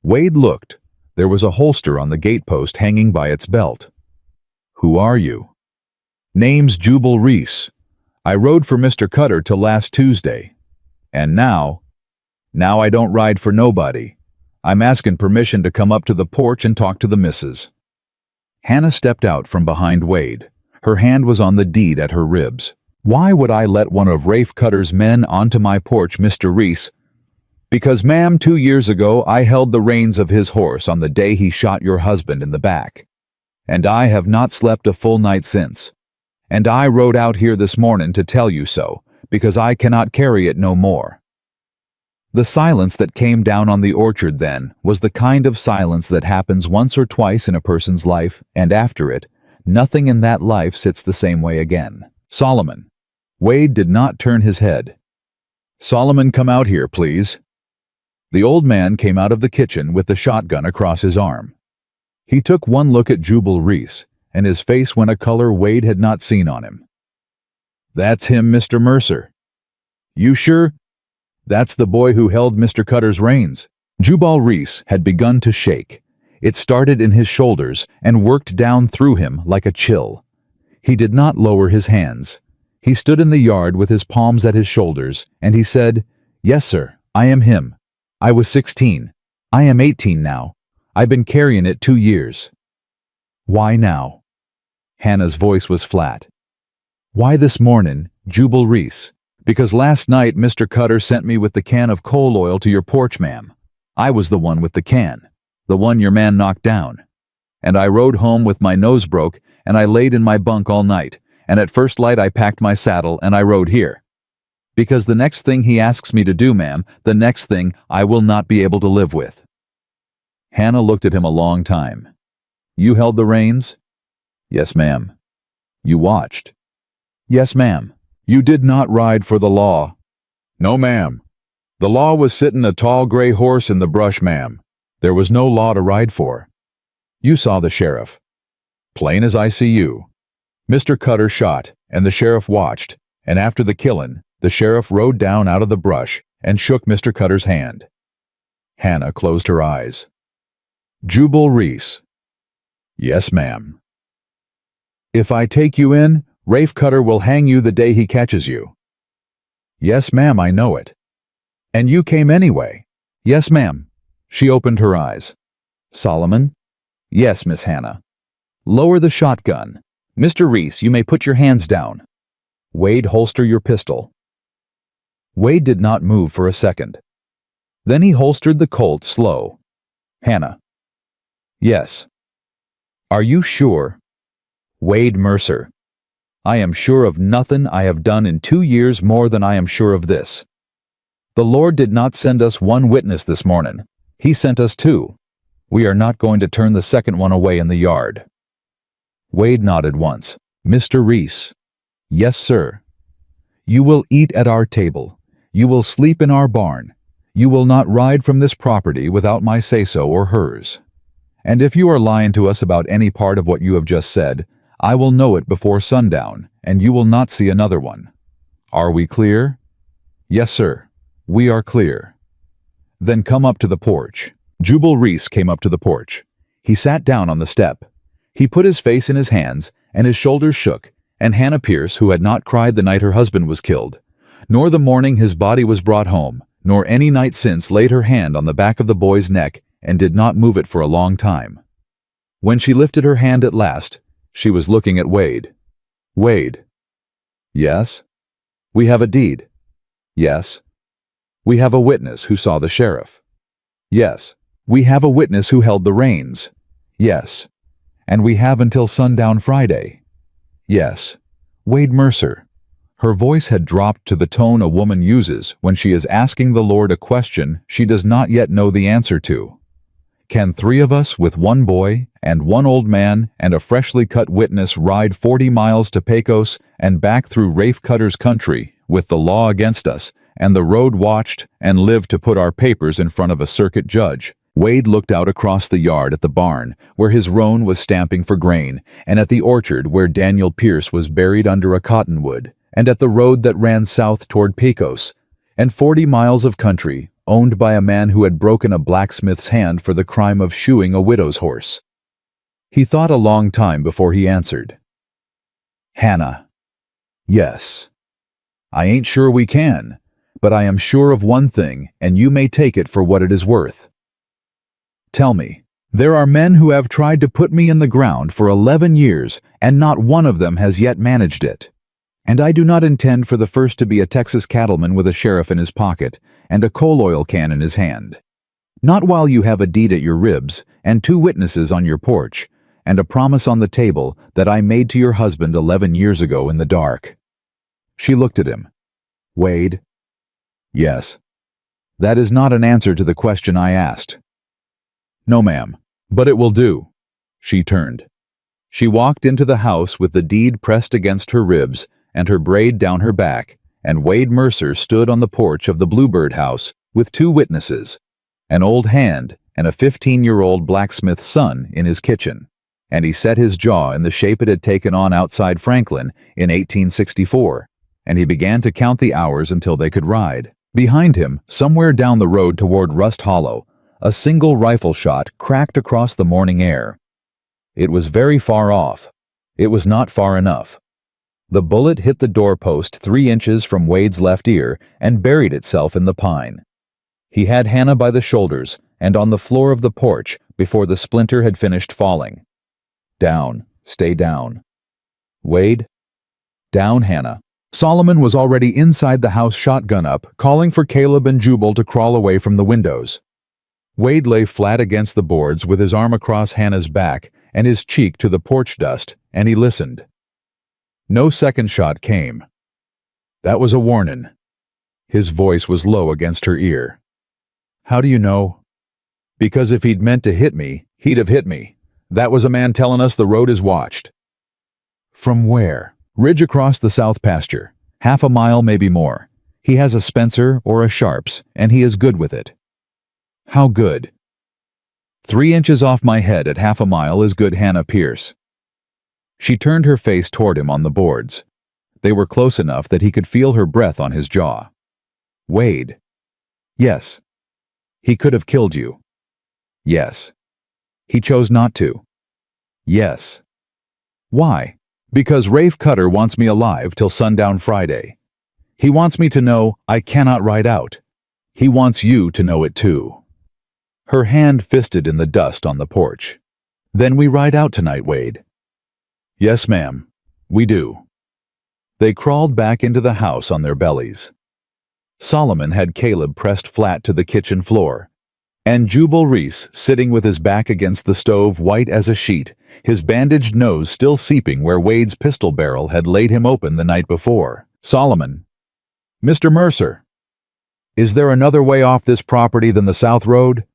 Wade looked. There was a holster on the gate post hanging by its belt. Who are you? Name's Jubal Reese. I rode for Mr. Cutter till last Tuesday. And now I don't ride for nobody. I'm asking permission to come up to the porch and talk to the missus. Hannah stepped out from behind Wade. Her hand was on the deed at her ribs. "Why would I let one of Rafe Cutter's men onto my porch, Mr. Reese?" "Because, ma'am, 2 years ago I held the reins of his horse on the day he shot your husband in the back. And I have not slept a full night since. And I rode out here this morning to tell you so, because I cannot carry it no more." The silence that came down on the orchard then was the kind of silence that happens once or twice in a person's life, and after it, nothing in that life sits the same way again. "Solomon." Wade did not turn his head. "Solomon, come out here, please." The old man came out of the kitchen with the shotgun across his arm. He took one look at Jubal Reese, and his face went a color Wade had not seen on him. "That's him, Mr. Mercer." "You sure?" "That's the boy who held Mr. Cutter's reins." Jubal Reese had begun to shake. It started in his shoulders and worked down through him like a chill. He did not lower his hands. He stood in the yard with his palms at his shoulders, and he said, "Yes, sir, I am him. I was 16. I am 18 now. I've been carrying it 2 years." "Why now?" Hannah's voice was flat. "Why this morning, Jubal Reese?" "Because last night Mr. Cutter sent me with the can of coal oil to your porch, ma'am. I was the one with the can, the one your man knocked down. And I rode home with my nose broke, and I laid in my bunk all night, and at first light I packed my saddle and I rode here. Because the next thing he asks me to do, ma'am, the next thing I will not be able to live with." Hannah looked at him a long time. "You held the reins?" "Yes, ma'am." "You watched?" "Yes, ma'am." "You did not ride for the law?" "No, ma'am. The law was sitting a tall gray horse in the brush, ma'am. There was no law to ride for." "You saw the sheriff?" "Plain as I see you. Mr. Cutter shot, and the sheriff watched, and after the killin', the sheriff rode down out of the brush and shook Mr. Cutter's hand." Hannah closed her eyes. "Jubal Reese." "Yes, ma'am." "If I take you in, Rafe Cutter will hang you the day he catches you." "Yes, ma'am, I know it." "And you came anyway?" "Yes, ma'am." She opened her eyes. "Solomon?" "Yes, Miss Hannah." "Lower the shotgun. Mr. Reese, you may put your hands down. Wade, holster your pistol." Wade did not move for a second. Then he holstered the Colt slow. "Hannah." "Yes." "Are you sure?" "Wade Mercer. I am sure of nothing I have done in 2 years more than I am sure of this. The Lord did not send us one witness this morning. He sent us 2. We are not going to turn the second one away in the yard." Wade nodded once. "Mr. Reese." "Yes, sir." "You will eat at our table. You will sleep in our barn. You will not ride from this property without my say-so or hers. And if you are lying to us about any part of what you have just said, I will know it before sundown, and you will not see another one. Are we clear?" "Yes, sir. We are clear." "Then come up to the porch." Jubal Reese came up to the porch. He sat down on the step. He put his face in his hands, and his shoulders shook, and Hannah Pierce, who had not cried the night her husband was killed, nor the morning his body was brought home, nor any night since, laid her hand on the back of the boy's neck and did not move it for a long time. When she lifted her hand at last, she was looking at Wade. "Wade." "Yes." "We have a deed." "Yes." "We have a witness who saw the sheriff." "Yes." "We have a witness who held the reins." "Yes." "And we have until sundown Friday." "Yes." "Wade Mercer." Her voice had dropped to the tone a woman uses when she is asking the Lord a question she does not yet know the answer to. "Can 3 of us with 1 boy and 1 old man and a freshly cut witness ride 40 miles to Pecos and back through Rafe Cutter's country with the law against us and the road watched and live to put our papers in front of a circuit judge?" Wade looked out across the yard at the barn where his roan was stamping for grain, and at the orchard where Daniel Pierce was buried under a cottonwood, and at the road that ran south toward Pecos, and 40 miles of country owned by a man who had broken a blacksmith's hand for the crime of shoeing a widow's horse. He thought a long time before he answered. "Hannah." "Yes." "I ain't sure we can, but I am sure of one thing, and you may take it for what it is worth." "Tell me." There are men who have tried to put me in the ground for 11 years, and not one of them has yet managed it. And I do not intend for the first to be a Texas cattleman with a sheriff in his pocket and a coal oil can in his hand. Not while you have a deed at your ribs and 2 witnesses on your porch and a promise on the table that I made to your husband 11 years ago in the dark." She looked at him. "Wade?" "Yes." "That is not an answer to the question I asked." "No, ma'am, but it will do." She turned. She walked into the house with the deed pressed against her ribs and her braid down her back, and Wade Mercer stood on the porch of the Bluebird house with 2 witnesses, an old hand and a 15-year-old blacksmith's son in his kitchen, and he set his jaw in the shape it had taken on outside Franklin in 1864, and he began to count the hours until they could ride. Behind him, somewhere down the road toward Rust Hollow, a single rifle shot cracked across the morning air. It was very far off. It was not far enough. The bullet hit the doorpost 3 inches from Wade's left ear and buried itself in the pine. He had Hannah by the shoulders and on the floor of the porch before the splinter had finished falling. "Down, stay down." "Wade?" "Down, Hannah." Solomon was already inside the house, shotgun up, calling for Caleb and Jubal to crawl away from the windows. Wade lay flat against the boards with his arm across Hannah's back and his cheek to the porch dust, and he listened. No second shot came. "That was a warnin'." His voice was low against her ear. "How do you know?" "Because if he'd meant to hit me, he'd have hit me. That was a man telling us the road is watched." "From where?" "Ridge across the south pasture. Half a mile, maybe more. He has a Spencer or a Sharps, and he is good with it." "How good?" 3 inches off my head at half a mile is good, Hannah Pierce." She turned her face toward him on the boards. They were close enough that he could feel her breath on his jaw. "Wade?" "Yes." "He could have killed you." "Yes." "He chose not to." "Yes." "Why?" "Because Rafe Cutter wants me alive till sundown Friday. He wants me to know I cannot ride out. He wants you to know it too." Her hand fisted in the dust on the porch. "Then we ride out tonight, Wade." "Yes, ma'am, we do." They crawled back into the house on their bellies. Solomon had Caleb pressed flat to the kitchen floor, and Jubal Reese sitting with his back against the stove, white as a sheet, his bandaged nose still seeping where Wade's pistol barrel had laid him open the night before. "Solomon." "Mr. Mercer." "Is there another way off this property than the south road?"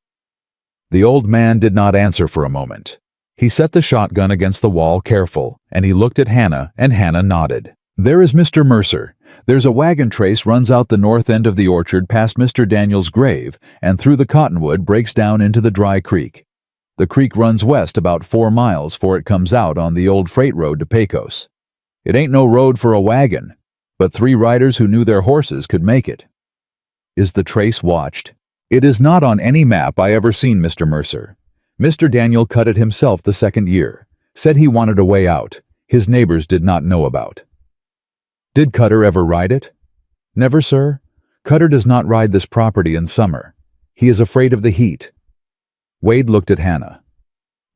The old man did not answer for a moment. He set the shotgun against the wall, careful, and he looked at Hannah, and Hannah nodded. "There is Mr. Mercer. There's a wagon trace runs out the north end of the orchard past Mr. Daniel's grave and through the cottonwood breaks down into the dry creek. The creek runs west about 4 miles before it comes out on the old freight road to Pecos. It ain't no road for a wagon, but 3 riders who knew their horses could make it." "Is the trace watched?" "It is not on any map I ever seen, Mr. Mercer. Mr. Daniel cut it himself the second year. Said he wanted a way out. His neighbors did not know about." "Did Cutter ever ride it?" "Never, sir. Cutter does not ride this property in summer. He is afraid of the heat." Wade looked at Hannah.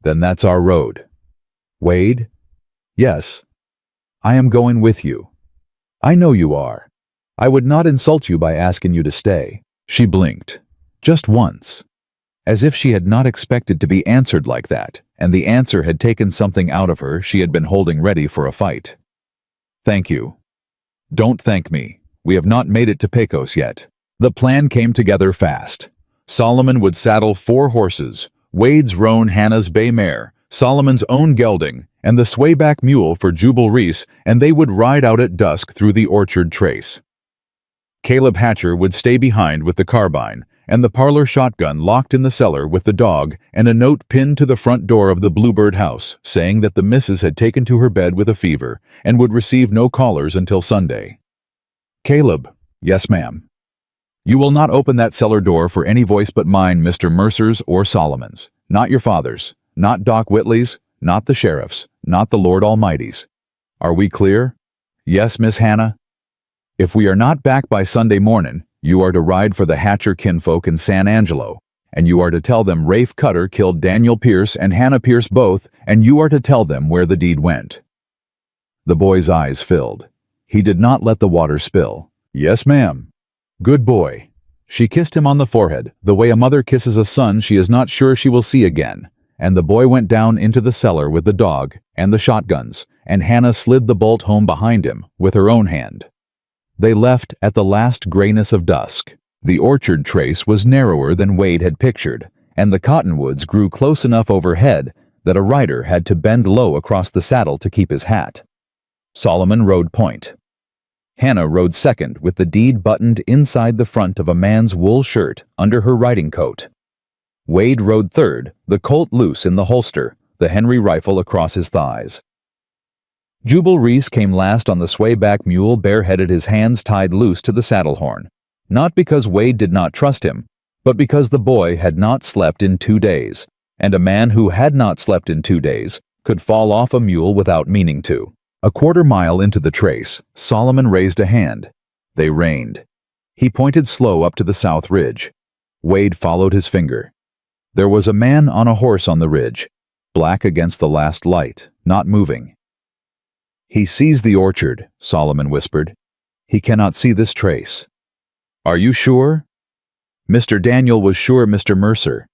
"Then that's our road." "Wade?" "Yes. I am going with you." "I know you are. I would not insult you by asking you to stay." She blinked. Just once. As if she had not expected to be answered like that, and the answer had taken something out of her she had been holding ready for a fight. "Thank you." "Don't thank me. We have not made it to Pecos yet." The plan came together fast. Solomon would saddle 4 horses, Wade's roan, Hannah's bay mare, Solomon's own gelding, and the swayback mule for Jubal Reese, and they would ride out at dusk through the orchard trace. Caleb Hatcher would stay behind with the carbine, and the parlor shotgun locked in the cellar with the dog and a note pinned to the front door of the Bluebird house saying that the missus had taken to her bed with a fever and would receive no callers until Sunday. "Caleb." "Yes, ma'am." "You will not open that cellar door for any voice but mine, Mr. Mercer's or Solomon's. Not your father's, not Doc Whitley's, not the sheriff's, not the Lord Almighty's. Are we clear?" "Yes, Miss Hannah." "If we are not back by Sunday morning, you are to ride for the Hatcher kinfolk in San Angelo, And you are to tell them Rafe Cutter killed Daniel Pierce and Hannah Pierce both, and you are to tell them where the deed went." The boy's eyes filled. He did not let the water spill. "Yes, ma'am." "Good boy." She kissed him on the forehead, the way a mother kisses a son she is not sure she will see again, and the boy went down into the cellar with the dog and the shotguns, and Hannah slid the bolt home behind him with her own hand. They left at the last grayness of dusk. The orchard trace was narrower than Wade had pictured, and the cottonwoods grew close enough overhead that a rider had to bend low across the saddle to keep his hat. Solomon rode point. Hannah rode second with the deed buttoned inside the front of a man's wool shirt under her riding coat. Wade rode third, the Colt loose in the holster, the Henry rifle across his thighs. Jubal Reese came last on the swayback mule, bareheaded, his hands tied loose to the saddle horn, not because Wade did not trust him, but because the boy had not slept in 2 days, and a man who had not slept in 2 days could fall off a mule without meaning to. A quarter mile into the trace, Solomon raised a hand. They reined. He pointed slow up to the south ridge. Wade followed his finger. There was a man on a horse on the ridge, black against the last light, not moving. "He sees the orchard," Solomon whispered. "He cannot see this trace." "Are you sure?" Mr. Daniel was sure, Mr. Mercer.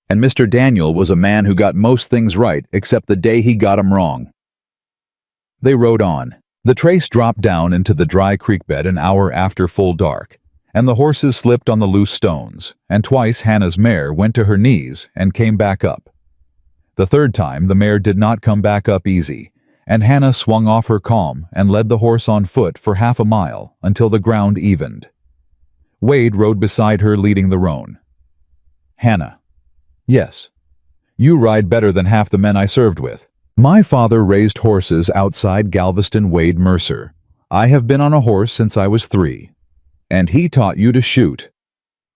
And Mr. Daniel was a man who got most things right except the day he got 'em wrong. They rode on. The trace dropped down into the dry creek bed an hour after full dark, and the horses slipped on the loose stones, and twice Hannah's mare went to her knees and came back up. The third time the mare did not come back up easy, and Hannah swung off her calm and led the horse on foot for half a mile until the ground evened. Wade rode beside her, leading the roan. "Hannah." "Yes." "You ride better than half the men I served with." "My father raised horses outside Galveston, Wade Mercer. I have been on a horse since I was 3. And he taught you to shoot."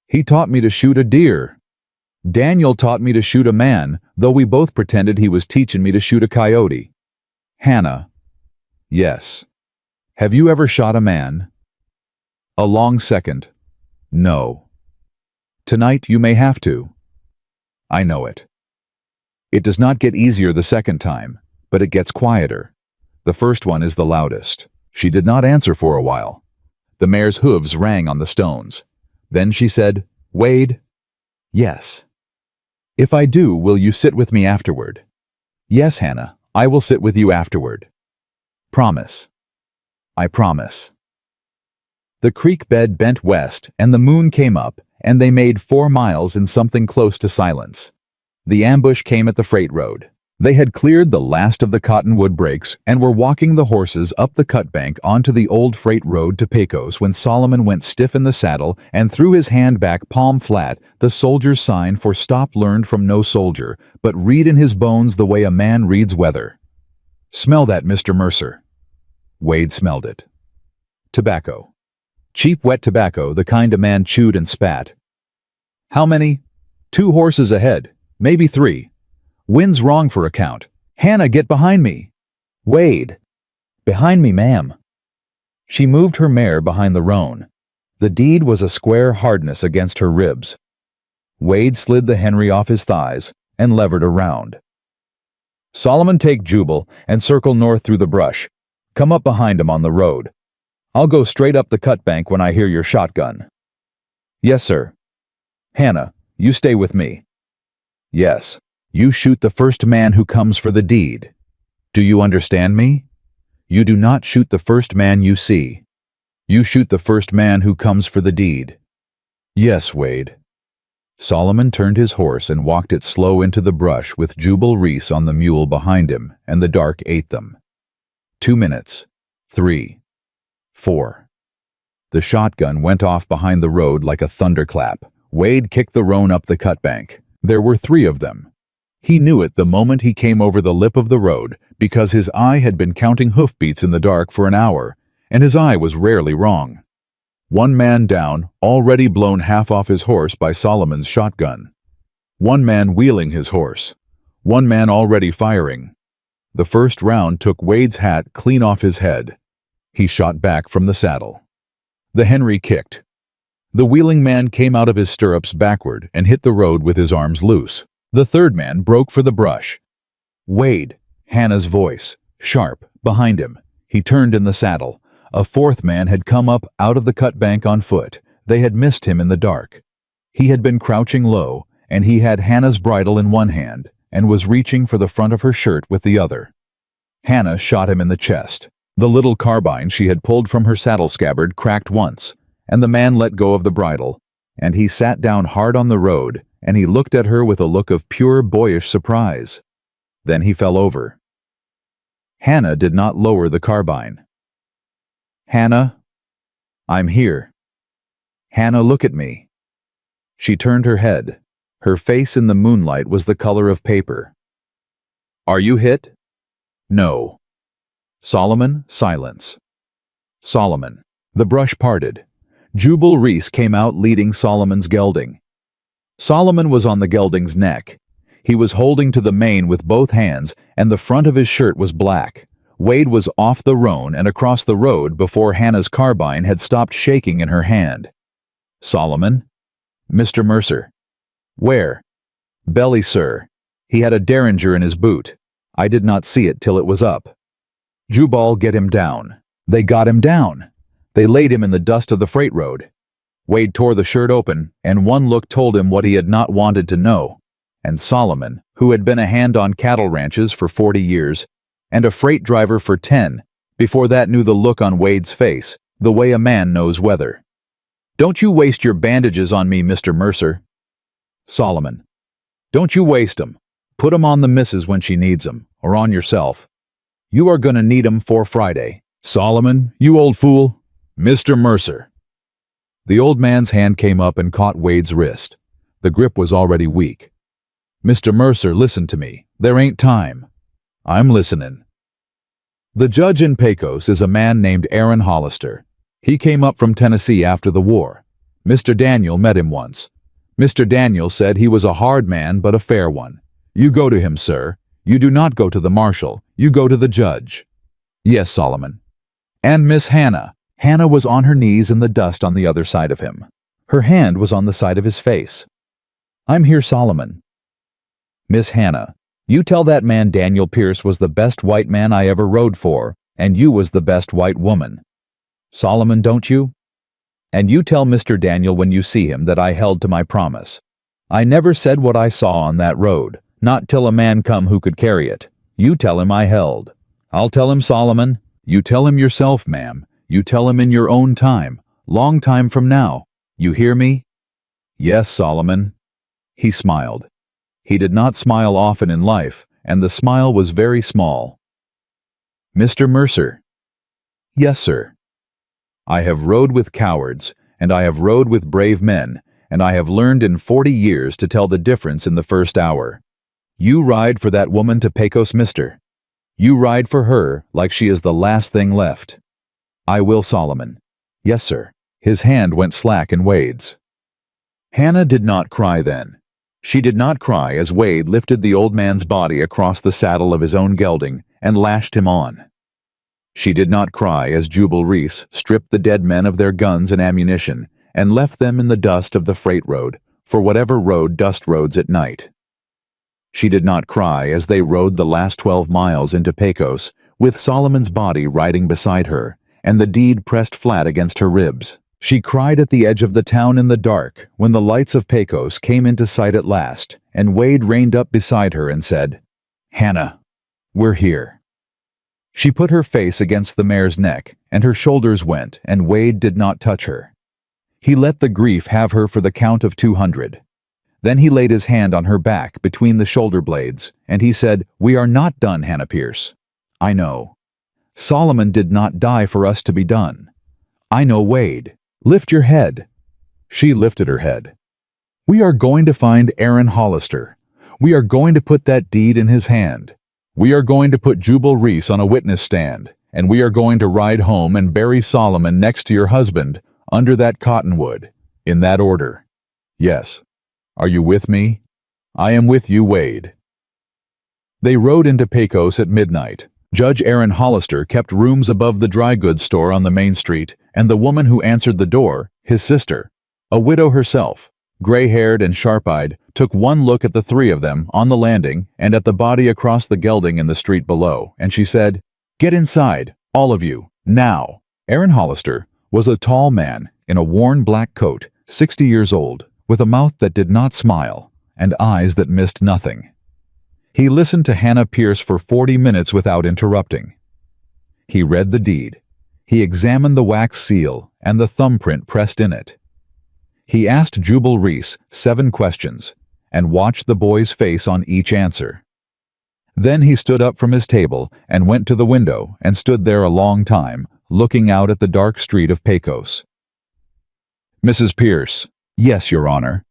"He taught me to shoot a deer." "Daniel taught me to shoot a man, though we both pretended he was teaching me to shoot a coyote." "Hannah." "Yes." "Have you ever shot a man?" A long second. "No." "Tonight you may have to." "I know it." It does not get easier the second time, but it gets quieter. The first one is the loudest. She did not answer for a while. The mare's hooves rang on the stones. Then she said, "Wade?" "Yes." "If I do, will you sit with me afterward?" "Yes, Hannah, I will sit with you afterward." "Promise." "I promise." The creek bed bent west, and the moon came up, and they made 4 miles in something close to silence. The ambush came at the freight road. They had cleared the last of the cottonwood breaks and were walking the horses up the cut bank onto the old freight road to Pecos when Solomon went stiff in the saddle and threw his hand back palm flat, the soldier's sign for stop learned from no soldier, but read in his bones the way a man reads weather. "Smell that, Mr. Mercer." Wade smelled it. Tobacco. Cheap wet tobacco, the kind a man chewed and spat. "How many?" "2 horses ahead. Maybe 3. Wind's wrong for a count." "Hannah, get behind me." "Wade." "Behind me, ma'am." She moved her mare behind the roan. The deed was a square hardness against her ribs. Wade slid the Henry off his thighs and levered around. "Solomon, take Jubal and circle north through the brush. Come up behind him on the road. I'll go straight up the cut bank when I hear your shotgun." "Yes, sir." "Hannah, you stay with me." "Yes. You shoot the first man who comes for the deed. Do you understand me? You do not shoot the first man you see. You shoot the first man who comes for the deed." "Yes, Wade." Solomon turned his horse and walked it slow into the brush with Jubal Reese on the mule behind him, and the dark ate them. 2 minutes. 3. 4. The shotgun went off behind the road like a thunderclap. Wade kicked the roan up the cut bank. There were 3 of them. He knew it the moment he came over the lip of the road, because his eye had been counting hoofbeats in the dark for an hour, and his eye was rarely wrong. 1 man down, already blown half off his horse by Solomon's shotgun. 1 man wheeling his horse. 1 man already firing. The first round took Wade's hat clean off his head. He shot back from the saddle. The Henry kicked. The wheeling man came out of his stirrups backward and hit the road with his arms loose. The third man broke for the brush. "Wade," Hannah's voice, sharp, behind him. He turned in the saddle. A fourth man had come up out of the cut bank on foot. They had missed him in the dark. He had been crouching low, and he had Hannah's bridle in one hand and was reaching for the front of her shirt with the other. Hannah shot him in the chest. The little carbine she had pulled from her saddle scabbard cracked once, and the man let go of the bridle, and he sat down hard on the road, and he looked at her with a look of pure boyish surprise. Then he fell over. Hannah did not lower the carbine. "Hannah, I'm here. Hannah, look at me." She turned her head. Her face in the moonlight was the color of paper. "Are you hit?" "No." "Solomon, silence." "Solomon." The brush parted. Jubal Reese came out leading Solomon's gelding. Solomon was on the gelding's neck. He was holding to the mane with both hands, and the front of his shirt was black. Wade was off the roan and across the road before Hannah's carbine had stopped shaking in her hand. "Solomon?" "Mr. Mercer." "Where?" "Belly, sir. He had a derringer in his boot. I did not see it till it was up." "Jubal, get him down." They got him down. They laid him in the dust of the freight road. Wade tore the shirt open, and one look told him what he had not wanted to know. And Solomon, who had been a hand on cattle ranches for 40 years, and a freight driver for 10, before that knew the look on Wade's face, the way a man knows weather. "Don't you waste your bandages on me, Mr. Mercer." Solomon: "Don't you waste 'em. Put 'em on the missus when she needs 'em, or on yourself. You are gonna need 'em for Friday." "Solomon, you old fool." "Mr. Mercer." The old man's hand came up and caught Wade's wrist. The grip was already weak. "Mr. Mercer, listen to me. There ain't time." "I'm listenin'." The judge in Pecos is a man named Aaron Hollister. He came up from Tennessee after the war. Mr. Daniel met him once. Mr. Daniel said he was a hard man but a fair one. "You go to him, sir. You do not go to the marshal. You go to the judge." "Yes, Solomon." And Miss Hannah. Hannah was on her knees in the dust on the other side of him. Her hand was on the side of his face. "I'm here, Solomon." "Miss Hannah, you tell that man Daniel Pierce was the best white man I ever rode for, and you was the best white woman. Solomon, don't you? And you tell Mr. Daniel when you see him that I held to my promise. I never said what I saw on that road, not till a man come who could carry it. You tell him I held. I'll tell him, Solomon. You tell him yourself, ma'am. You tell him in your own time, long time from now. You hear me?" "Yes, Solomon." He smiled. He did not smile often in life, and the smile was very small. "Mr. Mercer." "Yes, sir." "I have rode with cowards, and I have rode with brave men, and I have learned in 40 years to tell the difference in the first hour. You ride for that woman to Pecos, mister. You ride for her like she is the last thing left." "I will, Solomon." "Yes, sir." His hand went slack in Wade's. Hannah did not cry then. She did not cry as Wade lifted the old man's body across the saddle of his own gelding and lashed him on. She did not cry as Jubal Reese stripped the dead men of their guns and ammunition and left them in the dust of the freight road, for whatever road dust roads at night. She did not cry as they rode the last 12 miles into Pecos, with Solomon's body riding beside her, and the deed pressed flat against her ribs. She cried at the edge of the town in the dark when the lights of Pecos came into sight at last, and Wade reined up beside her and said, "Hannah, we're here." She put her face against the mare's neck, and her shoulders went, and Wade did not touch her. He let the grief have her for the count of 200. Then he laid his hand on her back between the shoulder blades, and he said, "We are not done, Hannah Pierce. I know. Solomon did not die for us to be done. I know Wade. Lift your head." She lifted her head. "We are going to find Aaron Hollister. We are going to put that deed in his hand. We are going to put Jubal Reese on a witness stand, and we are going to ride home and bury Solomon next to your husband under that cottonwood, in that order. Yes. Are you with me? I am with you, Wade." They rode into Pecos at midnight. Judge Aaron Hollister kept rooms above the dry goods store on the main street, and the woman who answered the door, his sister. A widow herself, gray-haired and sharp-eyed, took one look at the three of them on the landing and at the body across the gelding in the street below, and she said, "Get inside, all of you, now." Aaron Hollister was a tall man in a worn black coat, 60 years old, with a mouth that did not smile and eyes that missed nothing. He listened to Hannah Pierce for 40 minutes without interrupting. He read the deed. He examined the wax seal and the thumbprint pressed in it. He asked Jubal Reese 7 questions and watched the boy's face on each answer. Then he stood up from his table and went to the window and stood there a long time, looking out at the dark street of Pecos. "Mrs. Pierce." "Yes, Your Honor."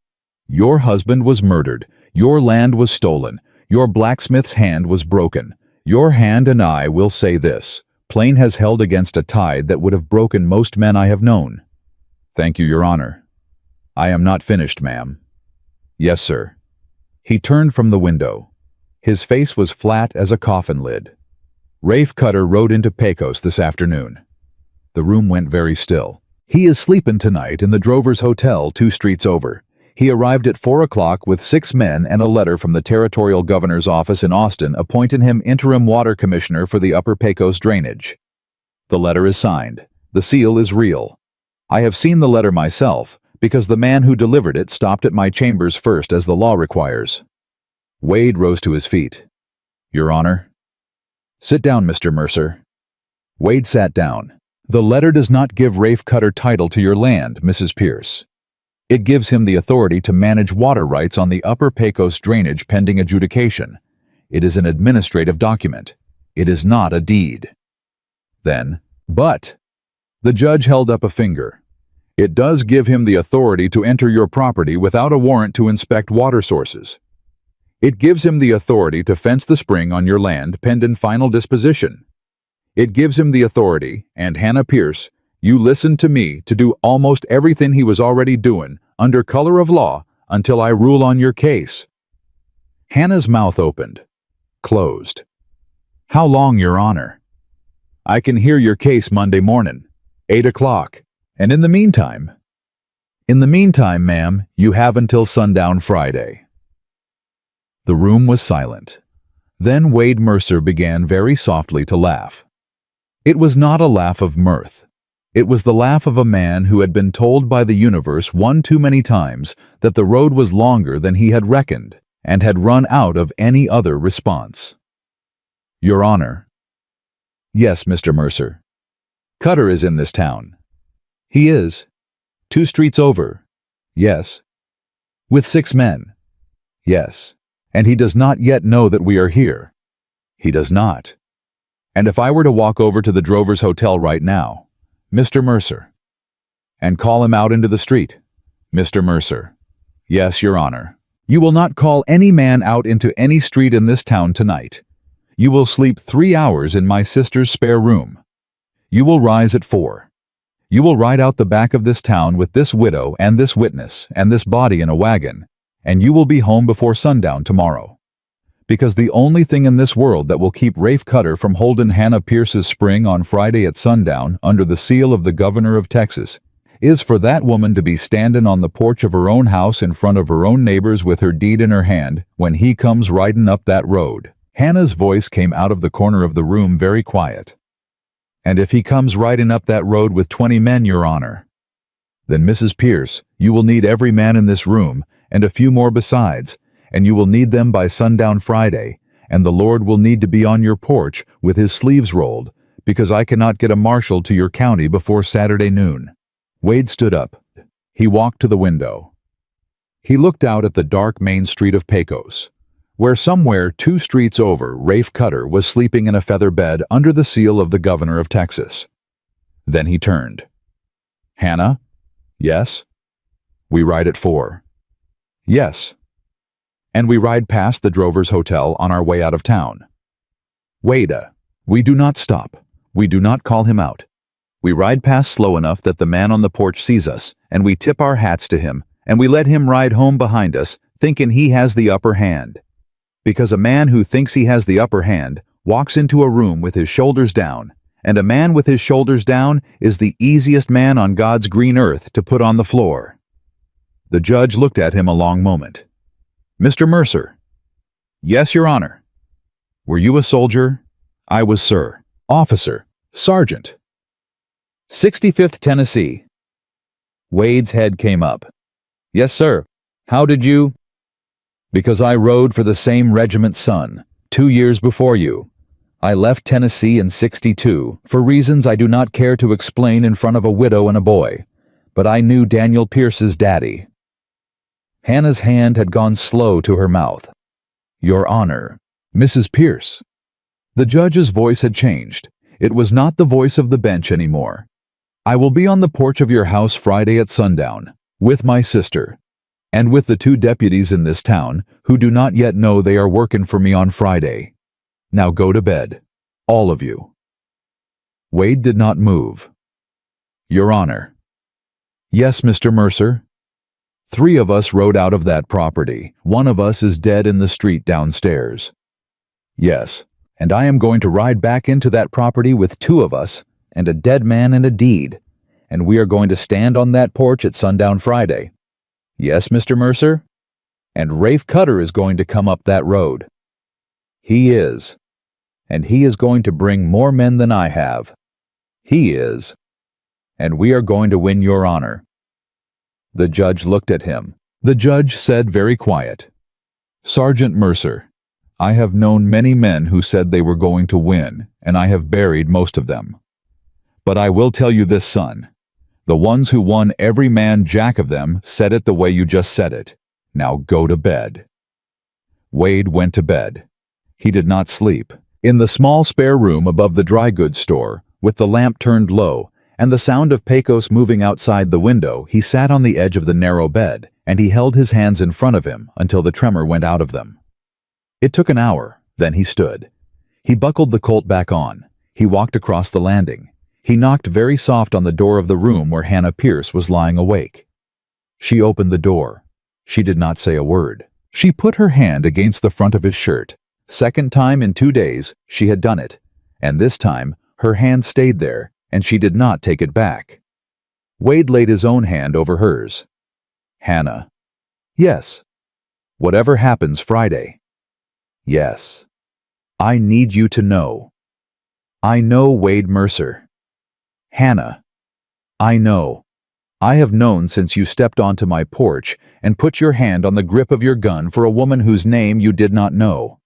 "Your husband was murdered. Your land was stolen. Your blacksmith's hand was broken. Your hand and I will say this. Plain has held against a tide that would have broken most men I have known." "Thank you, Your Honor." "I am not finished, ma'am." "Yes, sir." He turned from the window. His face was flat as a coffin lid. "Rafe Cutter rode into Pecos this afternoon." The room went very still. "He is sleeping tonight in the Drovers Hotel 2 streets over. He arrived at 4 o'clock with 6 men and a letter from the Territorial Governor's office in Austin appointing him interim water commissioner for the Upper Pecos drainage. The letter is signed. The seal is real. I have seen the letter myself, because the man who delivered it stopped at my chambers first as the law requires." Wade rose to his feet. "Your Honor." "Sit down, Mr. Mercer." Wade sat down. "The letter does not give Rafe Cutter title to your land, Mrs. Pierce. It gives him the authority to manage water rights on the Upper Pecos drainage pending adjudication. It is an administrative document. It is not a deed." Then, "But," the judge held up a finger, "it does give him the authority to enter your property without a warrant to inspect water sources. It gives him the authority to fence the spring on your land pending final disposition. It gives him the authority, and Hannah Pierce, you listened to me, to do almost everything he was already doing, under color of law, until I rule on your case." Hannah's mouth opened, closed. "How long, Your Honor?" "I can hear your case Monday morning, 8 o'clock. And in the meantime?" "In the meantime, ma'am, you have until sundown Friday." The room was silent. Then Wade Mercer began very softly to laugh. It was not a laugh of mirth. It was the laugh of a man who had been told by the universe one too many times that the road was longer than he had reckoned, and had run out of any other response. "Your Honor." "Yes, Mr. Mercer." "Cutter is in this town." "He is." 2 streets over." "Yes." "With 6 men." "Yes." "And he does not yet know that we are here." "He does not." "And if I were to walk over to the Drovers Hotel right now, Mr. Mercer, and call him out into the street?" "Mr. Mercer." "Yes, Your Honor." "You will not call any man out into any street in this town tonight. You will sleep 3 hours in my sister's spare room. You will rise at 4. You will ride out the back of this town with this widow and this witness and this body in a wagon, and you will be home before sundown tomorrow. Because the only thing in this world that will keep Rafe Cutter from holding Hannah Pierce's spring on Friday at sundown under the seal of the Governor of Texas is for that woman to be standing on the porch of her own house in front of her own neighbors with her deed in her hand when he comes riding up that road." Hannah's voice came out of the corner of the room very quiet. "And if he comes riding up that road with 20 men, Your Honor, then Mrs. Pierce, you will need every man in this room and a few more besides, and you will need them by sundown Friday, and the Lord will need to be on your porch with his sleeves rolled, because I cannot get a marshal to your county before Saturday noon." Wade stood up. He walked to the window. He looked out at the dark main street of Pecos, where somewhere 2 streets over Rafe Cutter was sleeping in a feather bed under the seal of the Governor of Texas. Then he turned. "Hannah?" "Yes." "We ride at 4. "Yes." "And we ride past the Drovers Hotel on our way out of town." "Wada, we do not stop. We do not call him out. We ride past slow enough that the man on the porch sees us, and we tip our hats to him, and we let him ride home behind us, thinking he has the upper hand. Because a man who thinks he has the upper hand walks into a room with his shoulders down, and a man with his shoulders down is the easiest man on God's green earth to put on the floor. The judge looked at him a long moment. Mr. Mercer. Yes, Your Honor. Were you a soldier? I was, sir. Officer. Sergeant. 65th Tennessee. Wade's head came up. Yes, sir. How did you? Because I rode for the same regiment's son, 2 years before you. I left Tennessee in '62 for reasons I do not care to explain in front of a widow and a boy, but I knew Daniel Pierce's daddy. Hannah's hand had gone slow to her mouth. Your Honor, Mrs. Pierce. The judge's voice had changed. It was not the voice of the bench anymore. I will be on the porch of your house Friday at sundown, with my sister, and with the 2 deputies in this town who do not yet know they are working for me on Friday. Now go to bed, all of you. Wade did not move. Your Honor. Yes, Mr. Mercer. 3 of us rode out of that property. 1 of us is dead in the street downstairs. Yes, and I am going to ride back into that property with 2 of us and a dead man and a deed, and we are going to stand on that porch at sundown Friday. Yes, Mr. Mercer? And Rafe Cutter is going to come up that road. He is. And he is going to bring more men than I have. He is. And we are going to win your honor. The judge looked at him. The judge said very quiet, Sergeant Mercer, I have known many men who said they were going to win, and I have buried most of them. But I will tell you this, son. The ones who won, every man jack of them said it the way you just said it. Now go to bed. Wade went to bed. He did not sleep. In the small spare room above the dry goods store, with the lamp turned low, and the sound of Pecos moving outside the window, he sat on the edge of the narrow bed, and he held his hands in front of him until the tremor went out of them. It took an hour, then he stood. He buckled the Colt back on. He walked across the landing. He knocked very soft on the door of the room where Hannah Pierce was lying awake. She opened the door. She did not say a word. She put her hand against the front of his shirt. Second time in 2 days, she had done it, and this time her hand stayed there, and she did not take it back. Wade laid his own hand over hers. Hannah. Yes. Whatever happens Friday. Yes. I need you to know. I know, Wade Mercer. Hannah. I know. I have known since you stepped onto my porch and put your hand on the grip of your gun for a woman whose name you did not know.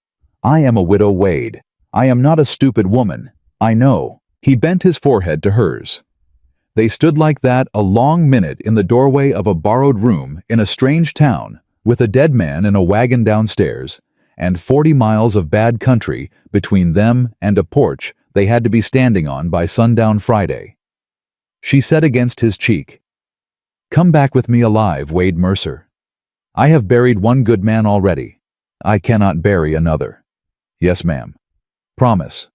I am a widow, Wade. I am not a stupid woman. I know. He bent his forehead to hers. They stood like that a long minute in the doorway of a borrowed room in a strange town, with a dead man in a wagon downstairs, and 40 miles of bad country between them and a porch they had to be standing on by sundown Friday. She said against his cheek, Come back with me alive, Wade Mercer. I have buried one good man already. I cannot bury another. Yes, ma'am. Promise.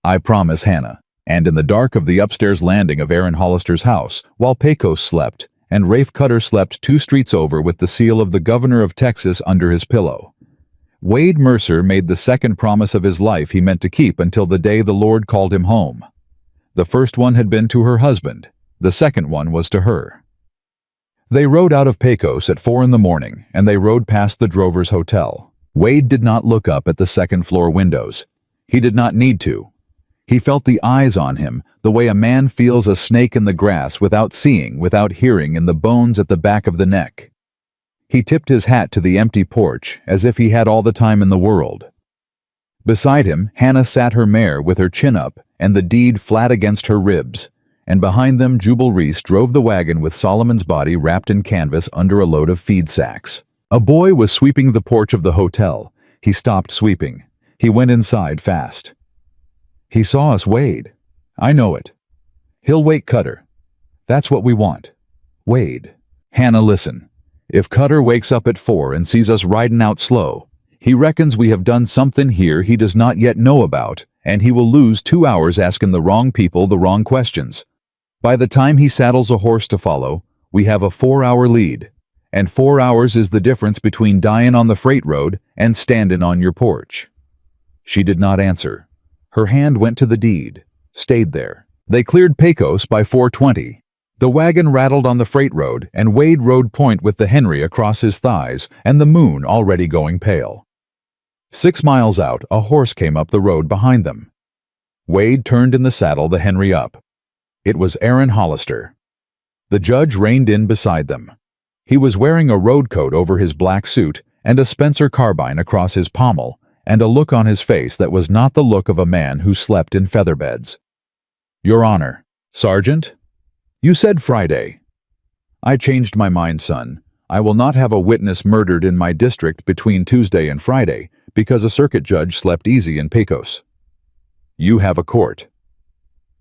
I promise, Hannah. And in the dark of the upstairs landing of Aaron Hollister's house, while Pecos slept, and Rafe Cutter slept 2 streets over with the seal of the governor of Texas under his pillow, Wade Mercer made the second promise of his life he meant to keep until the day the Lord called him home. The first one had been to her husband. The second one was to her. They rode out of Pecos at 4 in the morning, and they rode past the Drovers Hotel. Wade did not look up at the second-floor windows. He did not need to. He felt the eyes on him, the way a man feels a snake in the grass without seeing, without hearing, in the bones at the back of the neck. He tipped his hat to the empty porch, as if he had all the time in the world. Beside him, Hannah sat her mare with her chin up and the deed flat against her ribs, and behind them Jubal Reese drove the wagon with Solomon's body wrapped in canvas under a load of feed sacks. A boy was sweeping the porch of the hotel. He stopped sweeping. He went inside fast. He saw us, Wade. I know it. He'll wake Cutter. That's what we want. Wade. Hannah, listen. If Cutter wakes up at 4 and sees us riding out slow, he reckons we have done something here he does not yet know about, and he will lose 2 hours asking the wrong people the wrong questions. By the time he saddles a horse to follow, we have a 4-hour lead, and 4 hours is the difference between dying on the freight road and standing on your porch. She did not answer. Her hand went to the deed, stayed there. They cleared Pecos by 4:20. The wagon rattled on the freight road, and Wade rode point with the Henry across his thighs and the moon already going pale. 6 miles out, a horse came up the road behind them. Wade turned in the saddle, the Henry up. It was Aaron Hollister. The judge reined in beside them. He was wearing a road coat over his black suit and a Spencer carbine across his pommel, and a look on his face that was not the look of a man who slept in featherbeds. "Your Honor." "Sergeant?" "You said Friday." "I changed my mind, son. I will not have a witness murdered in my district between Tuesday and Friday because a circuit judge slept easy in Pecos." "You have a court."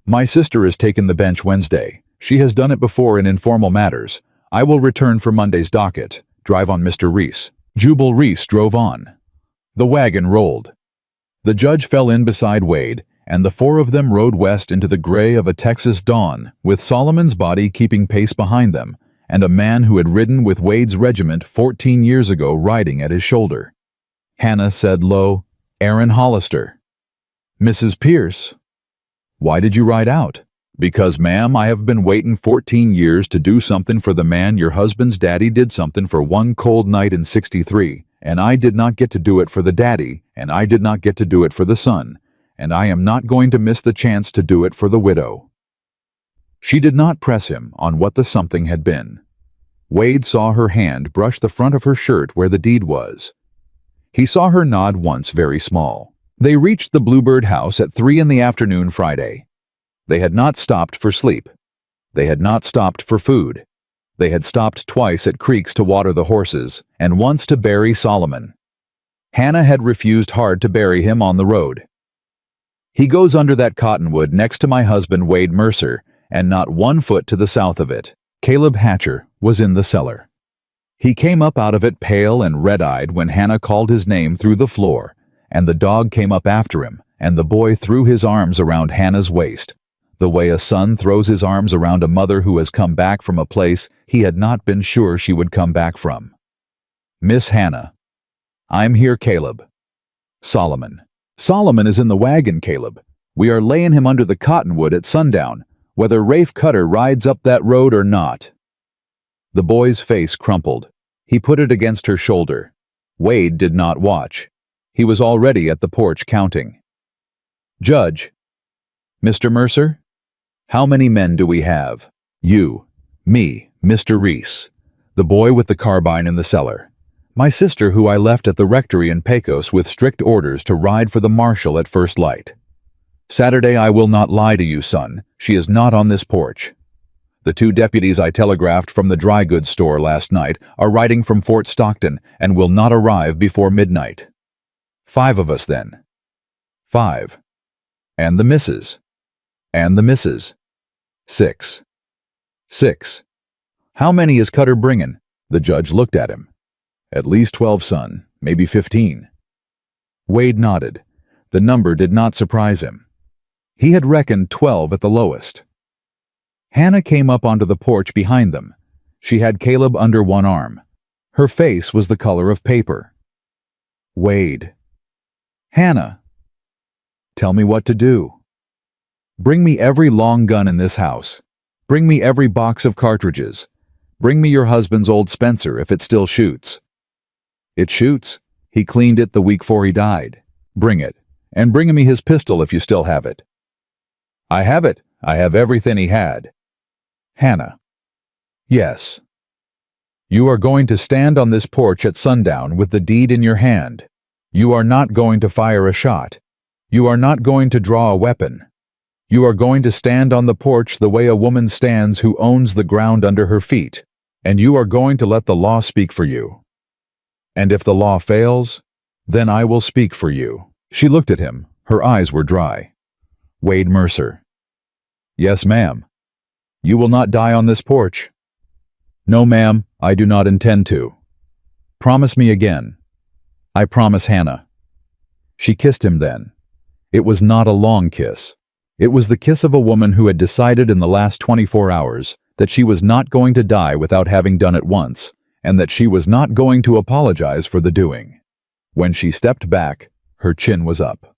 "My sister is taken the bench Wednesday. She has done it before in informal matters. I will return for Monday's docket. Drive on, Mr. Reese." Jubal Reese drove on. The wagon rolled. The judge fell in beside Wade, and the four of them rode west into the gray of a Texas dawn, with Solomon's body keeping pace behind them, and a man who had ridden with Wade's regiment 14 years ago riding at his shoulder. Hannah said low, "Aaron Hollister." "Mrs. Pierce." "Why did you ride out?" "Because, ma'am, I have been waiting 14 years to do something for the man your husband's daddy did something for one cold night in '63, and I did not get to do it for the daddy, and I did not get to do it for the son, and I am not going to miss the chance to do it for the widow." She did not press him on what the something had been. Wade saw her hand brush the front of her shirt where the deed was. He saw her nod once, very small. They reached the Bluebird house at 3 in the afternoon Friday. They had not stopped for sleep. They had not stopped for food. They had stopped twice at creeks to water the horses, and once to bury Solomon. Hannah had refused hard to bury him on the road. "He goes under that cottonwood next to my husband Wade Mercer, and not 1 foot to the south of it." Caleb Hatcher was in the cellar. He came up out of it pale and red-eyed when Hannah called his name through the floor, and the dog came up after him, and the boy threw his arms around Hannah's waist, the way a son throws his arms around a mother who has come back from a place he had not been sure she would come back from. "Miss Hannah." "I'm here, Caleb." "Solomon." "Solomon is in the wagon, Caleb. We are laying him under the cottonwood at sundown, whether Rafe Cutter rides up that road or not." The boy's face crumpled. He put it against her shoulder. Wade did not watch. He was already at the porch counting. "Judge." "Mr. Mercer?" "How many men do we have?" "You." "Me, Mr. Reese." The boy with the carbine in the cellar. "My sister, who I left at the rectory in Pecos with strict orders to ride for the marshal at first light." "Saturday, I will not lie to you, son. She is not on this porch." "The 2 deputies I telegraphed from the dry goods store last night are riding from Fort Stockton and will not arrive before midnight." "5 of us, then." "5. "And the missus?" "And the missus." 6. 6. "How many is Cutter bringin'?" The judge looked at him. "At least 12, son, maybe 15. Wade nodded. The number did not surprise him. He had reckoned 12 at the lowest. Hannah came up onto the porch behind them. She had Caleb under one arm. Her face was the color of paper. "Wade." "Hannah." "Tell me what to do." "Bring me every long gun in this house. Bring me every box of cartridges. Bring me your husband's old Spencer if it still shoots." "It shoots. He cleaned it the week 'fore he died." "Bring it. And bring me his pistol if you still have it." "I have it. I have everything he had." "Hannah." "Yes." "You are going to stand on this porch at sundown with the deed in your hand. You are not going to fire a shot. You are not going to draw a weapon. You are going to stand on the porch the way a woman stands who owns the ground under her feet, and you are going to let the law speak for you. And if the law fails, then I will speak for you." She looked at him. Her eyes were dry. "Wade Mercer." "Yes, ma'am." "You will not die on this porch." "No, ma'am, I do not intend to." "Promise me again." "I promise, Hannah." She kissed him then. It was not a long kiss. It was the kiss of a woman who had decided in the last 24 hours that she was not going to die without having done it once, and that she was not going to apologize for the doing. When she stepped back, her chin was up.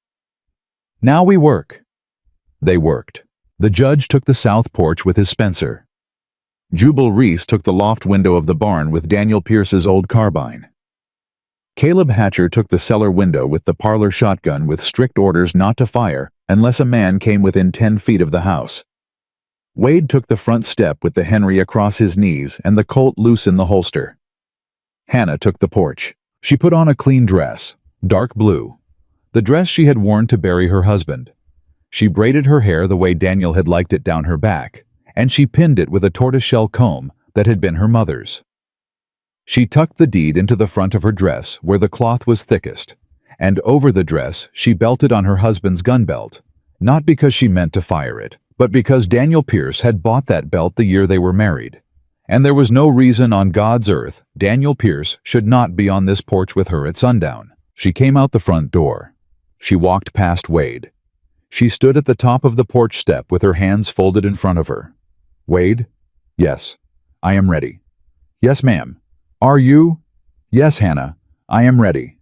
"Now we work." They worked. The judge took the south porch with his Spencer. Jubal Reese took the loft window of the barn with Daniel Pierce's old carbine. Caleb Hatcher took the cellar window with the parlor shotgun with strict orders not to fire unless a man came within 10 feet of the house. Wade took the front step with the Henry across his knees and the Colt loose in the holster. Hannah took the porch. She put on a clean dress, dark blue, the dress she had worn to bury her husband. She braided her hair the way Daniel had liked it down her back, and she pinned it with a tortoiseshell comb that had been her mother's. She tucked the deed into the front of her dress where the cloth was thickest, and over the dress she belted on her husband's gun belt, not because she meant to fire it, but because Daniel Pierce had bought that belt the year they were married. And there was no reason on God's earth Daniel Pierce should not be on this porch with her at sundown. She came out the front door. She walked past Wade. She stood at the top of the porch step with her hands folded in front of her. Wade? Yes. I am ready. Yes, ma'am. Are you? Yes, Hannah. I am ready.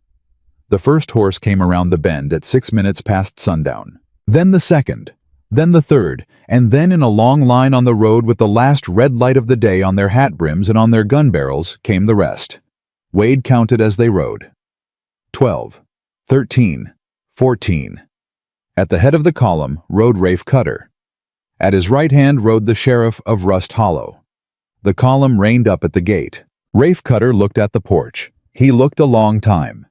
The first horse came around the bend at 6 minutes past sundown. Then the second. Then the third, and then in a long line on the road with the last red light of the day on their hat brims and on their gun barrels came the rest. Wade counted as they rode. 12, 13, 14. At the head of the column rode Rafe Cutter. At his right hand rode the sheriff of Rust Hollow. The column reined up at the gate. Rafe Cutter looked at the porch. He looked a long time.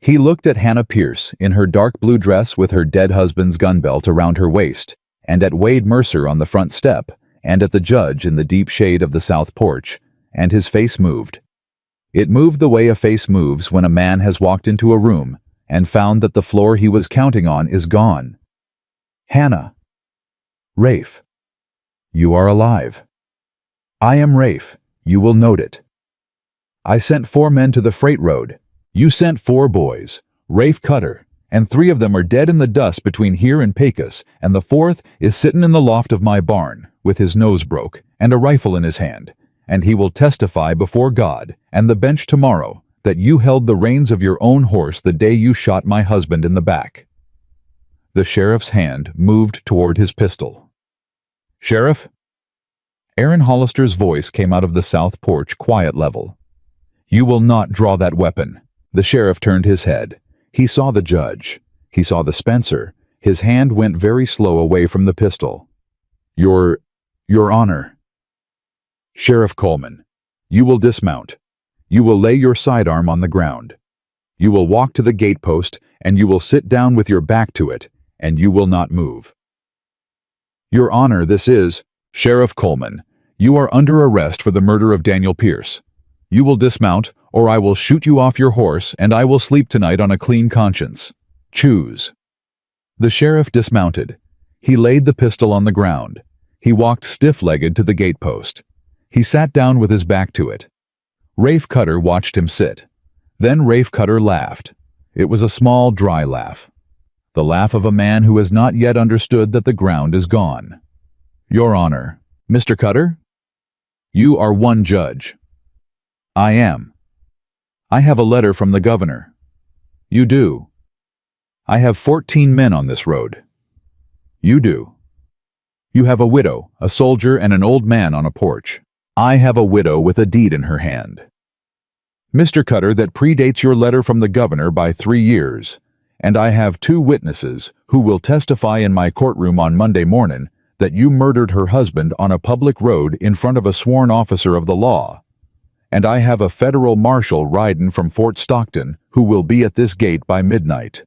He looked at Hannah Pierce in her dark blue dress with her dead husband's gun belt around her waist, and at Wade Mercer on the front step, and at the judge in the deep shade of the south porch, and his face moved. It moved the way a face moves when a man has walked into a room and found that the floor he was counting on is gone. Hannah. Rafe. You are alive. I am Rafe. You will note it. I sent 4 men to the freight road. You sent 4 boys, Rafe Cutter, and 3 of them are dead in the dust between here and Pecos, and the 4th is sittin' in the loft of my barn, with his nose broke, and a rifle in his hand, and he will testify before God and the bench tomorrow that you held the reins of your own horse the day you shot my husband in the back. The sheriff's hand moved toward his pistol. Sheriff? Aaron Hollister's voice came out of the south porch quiet level. You will not draw that weapon. The sheriff turned his head. He saw the judge. He saw the Spencer. His hand went very slow away from the pistol. Your Honor. Sheriff Coleman, you will dismount. You will lay your sidearm on the ground. You will walk to the gatepost, and you will sit down with your back to it, and you will not move. Your Honor, this is... Sheriff Coleman, you are under arrest for the murder of Daniel Pierce. You will dismount, or I will shoot you off your horse, and I will sleep tonight on a clean conscience. Choose. The sheriff dismounted. He laid the pistol on the ground. He walked stiff-legged to the gatepost. He sat down with his back to it. Rafe Cutter watched him sit. Then Rafe Cutter laughed. It was a small, dry laugh. The laugh of a man who has not yet understood that the ground is gone. Your Honor, Mr. Cutter? You are one judge. I am. I have a letter from the governor. You do. I have 14 men on this road. You do. You have a widow, a soldier, and an old man on a porch. I have a widow with a deed in her hand. Mr. Cutter, that predates your letter from the governor by 3 years, and I have 2 witnesses who will testify in my courtroom on Monday morning that you murdered her husband on a public road in front of a sworn officer of the law. And I have a federal marshal riding from Fort Stockton who will be at this gate by midnight.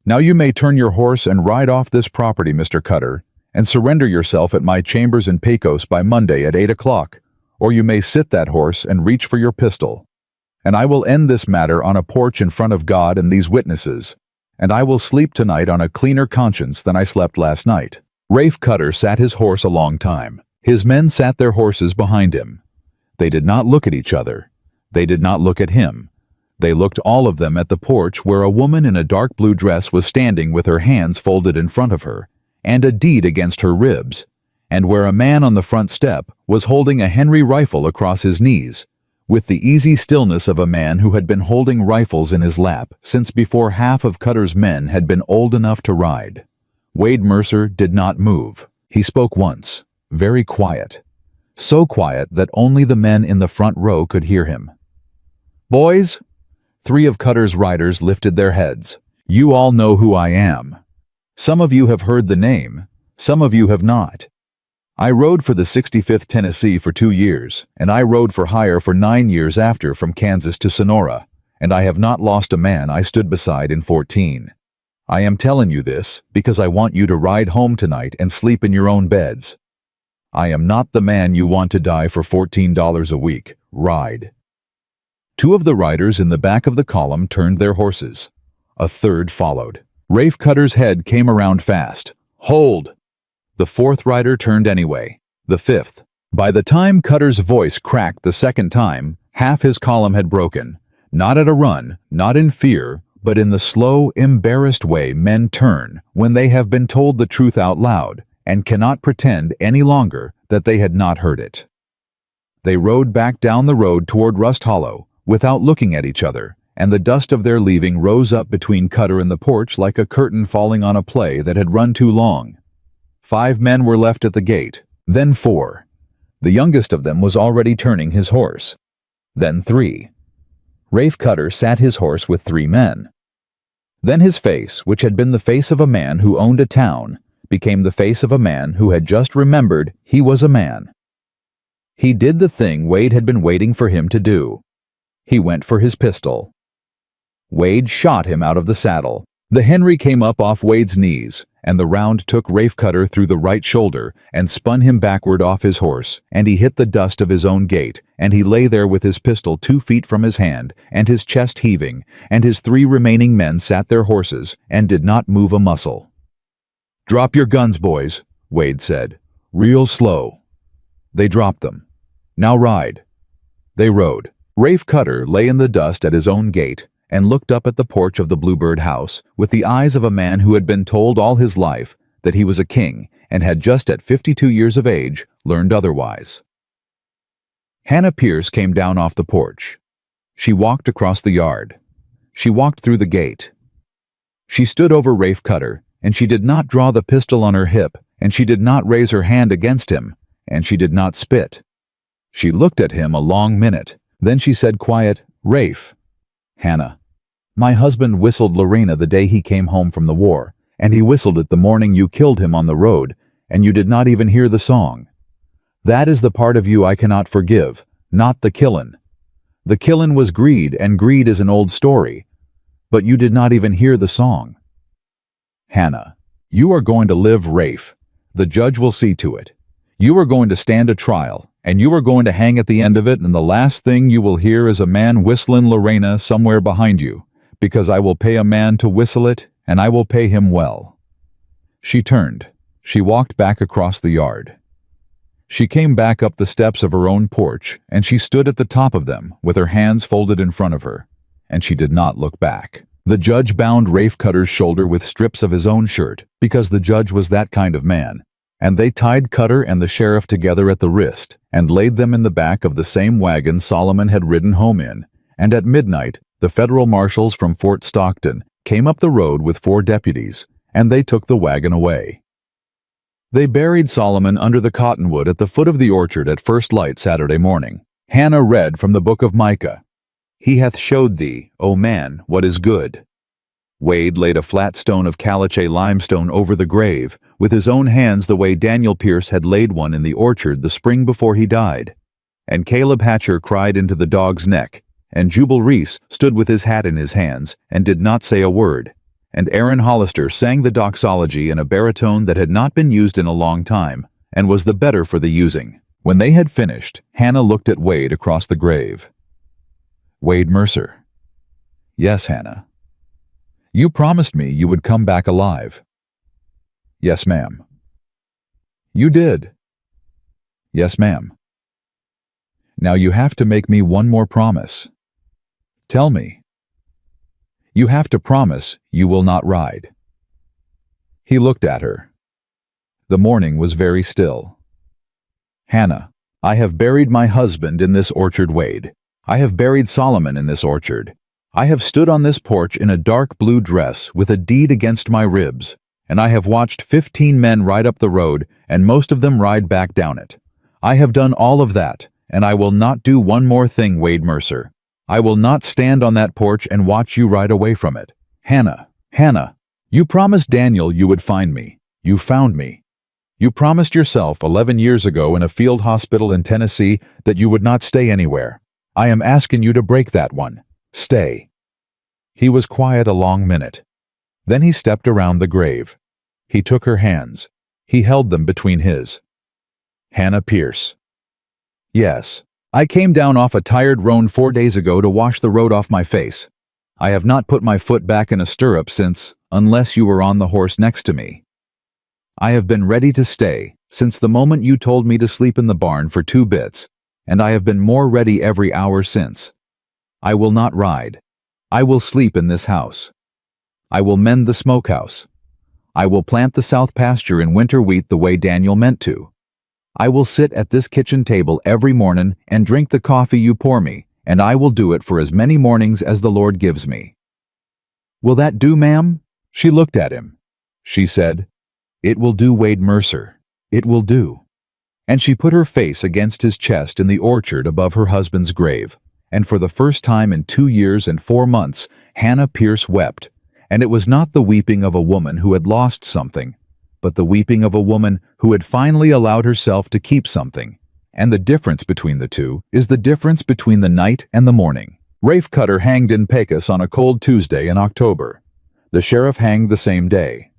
Now you may turn your horse and ride off this property, Mr. Cutter, and surrender yourself at my chambers in Pecos by Monday at 8 o'clock, or you may sit that horse and reach for your pistol. And I will end this matter on a porch in front of God and these witnesses, and I will sleep tonight on a cleaner conscience than I slept last night. Rafe Cutter sat his horse a long time. His men sat their horses behind him. They did not look at each other. They did not look at him. They looked all of them at the porch where a woman in a dark blue dress was standing with her hands folded in front of her, and a deed against her ribs, and where a man on the front step was holding a Henry rifle across his knees, with the easy stillness of a man who had been holding rifles in his lap since before half of Cutter's men had been old enough to ride. Wade Mercer did not move. He spoke once, very quiet. so quiet that only the men in the front row could hear him. "Boys," 3 of Cutter's riders lifted their heads. "You all know who I am. Some of you have heard the name, some of you have not. I rode for the 65th Tennessee for 2 years, and I rode for hire for 9 years after from Kansas to Sonora, and I have not lost a man I stood beside in 14. I am telling you this because I want you to ride home tonight and sleep in your own beds. I am not the man you want to die for $14 a week. Ride." 2 of the riders in the back of the column turned their horses. A third followed. Rafe Cutter's head came around fast. "Hold!" The 4th rider turned anyway. The 5th. By the time Cutter's voice cracked the second time, half his column had broken. Not at a run, not in fear, but in the slow, embarrassed way men turn when they have been told the truth out loud and cannot pretend any longer that they had not heard it. They rode back down the road toward Rust Hollow without looking at each other, and the dust of their leaving rose up between Cutter and the porch like a curtain falling on a play that had run too long. 5 men were left at the gate, then 4. The youngest of them was already turning his horse. Then 3. Rafe Cutter sat his horse with 3 men. Then his face, which had been the face of a man who owned a town, became the face of a man who had just remembered he was a man. He did the thing Wade had been waiting for him to do. He went for his pistol. Wade shot him out of the saddle. The Henry came up off Wade's knees, and the round took Rafe Cutter through the right shoulder and spun him backward off his horse, and he hit the dust of his own gait, and he lay there with his pistol 2 feet from his hand, and his chest heaving, and his 3 remaining men sat their horses and did not move a muscle. "Drop your guns, boys," Wade said. "Real slow." They dropped them. "Now ride." They rode. Rafe Cutter lay in the dust at his own gate and looked up at the porch of the Bluebird house with the eyes of a man who had been told all his life that he was a king and had just at 52 years of age learned otherwise. Hannah Pierce came down off the porch. She walked across the yard. She walked through the gate. She stood over Rafe Cutter, and she did not draw the pistol on her hip, and she did not raise her hand against him, and she did not spit. She looked at him a long minute. Then she said quiet, "Rafe." "Hannah, my husband whistled Lorena the day he came home from the war, and he whistled it the morning you killed him on the road, and you did not even hear the song. That is the part of you I cannot forgive, not the killin'. The killin' was greed, and greed is an old story, but you did not even hear the song. Hannah, you are going to live, Rafe. The judge will see to it. You are going to stand a trial, and you are going to hang at the end of it, and the last thing you will hear is a man whistling Lorena somewhere behind you, because I will pay a man to whistle it, and I will pay him well." She turned. She walked back across the yard. She came back up the steps of her own porch, and she stood at the top of them, with her hands folded in front of her, and she did not look back. The judge bound Rafe Cutter's shoulder with strips of his own shirt, because the judge was that kind of man, and they tied Cutter and the sheriff together at the wrist and laid them in the back of the same wagon Solomon had ridden home in, and at midnight the federal marshals from Fort Stockton came up the road with 4 deputies, and they took the wagon away. They buried Solomon under the cottonwood at the foot of the orchard at first light Saturday morning. Hannah read from the book of Micah, "He hath showed thee, O man, what is good." Wade laid a flat stone of Caliche limestone over the grave, with his own hands the way Daniel Pierce had laid one in the orchard the spring before he died. And Caleb Hatcher cried into the dog's neck, and Jubal Reese stood with his hat in his hands and did not say a word, and Aaron Hollister sang the doxology in a baritone that had not been used in a long time, and was the better for the using. When they had finished, Hannah looked at Wade across the grave. "Wade Mercer." "Yes, Hannah." "You promised me you would come back alive." "Yes, ma'am." "You did." "Yes, ma'am." "Now you have to make me one more promise." "Tell me." "You have to promise you will not ride." He looked at her. The morning was very still. "Hannah, I have buried my husband in this orchard, Wade. I have buried Solomon in this orchard. I have stood on this porch in a dark blue dress with a deed against my ribs, and I have watched 15 men ride up the road, and most of them ride back down it. I have done all of that, and I will not do one more thing, Wade Mercer. I will not stand on that porch and watch you ride away from it. Hannah, Hannah, you promised Daniel you would find me. You found me. You promised yourself 11 years ago in a field hospital in Tennessee that you would not stay anywhere. I am asking you to break that one. Stay. He was quiet a long minute. Then he stepped around the grave. He took her hands. He held them between his. Hannah Pierce. Yes, I came down off a tired roan 4 days ago to wash the road off my face. I have not put my foot back in a stirrup since, unless you were on the horse next to me. I have been ready to stay since the moment you told me to sleep in the barn for 2 bits, and I have been more ready every hour since. I will not ride. I will sleep in this house. I will mend the smokehouse. I will plant the south pasture in winter wheat the way Daniel meant to. I will sit at this kitchen table every morning and drink the coffee you pour me, and I will do it for as many mornings as the Lord gives me. Will that do, ma'am? She looked at him. She said, It will do, Wade Mercer. It will do. And she put her face against his chest in the orchard above her husband's grave, and for the first time in 2 years and 4 months, Hannah Pierce wept, and it was not the weeping of a woman who had lost something, but the weeping of a woman who had finally allowed herself to keep something. And the difference between the two is the difference between the night and the morning. Rafe Cutter hanged in Pecos on a cold Tuesday in October. The sheriff hanged the same day.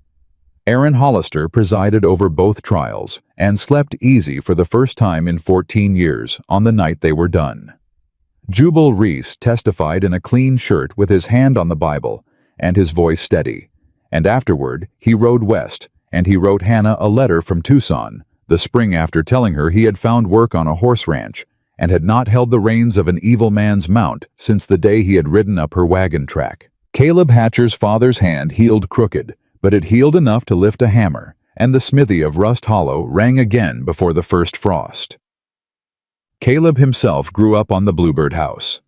Aaron Hollister presided over both trials and slept easy for the first time in 14 years on the night they were done. Jubal Reese testified in a clean shirt with his hand on the Bible and his voice steady, and afterward he rode west, and he wrote Hannah a letter from Tucson, the spring after telling her he had found work on a horse ranch and had not held the reins of an evil man's mount since the day he had ridden up her wagon track. Caleb Hatcher's father's hand healed crooked, but it healed enough to lift a hammer, and the smithy of Rust Hollow rang again before the first frost. Caleb himself grew up on the Bluebird house.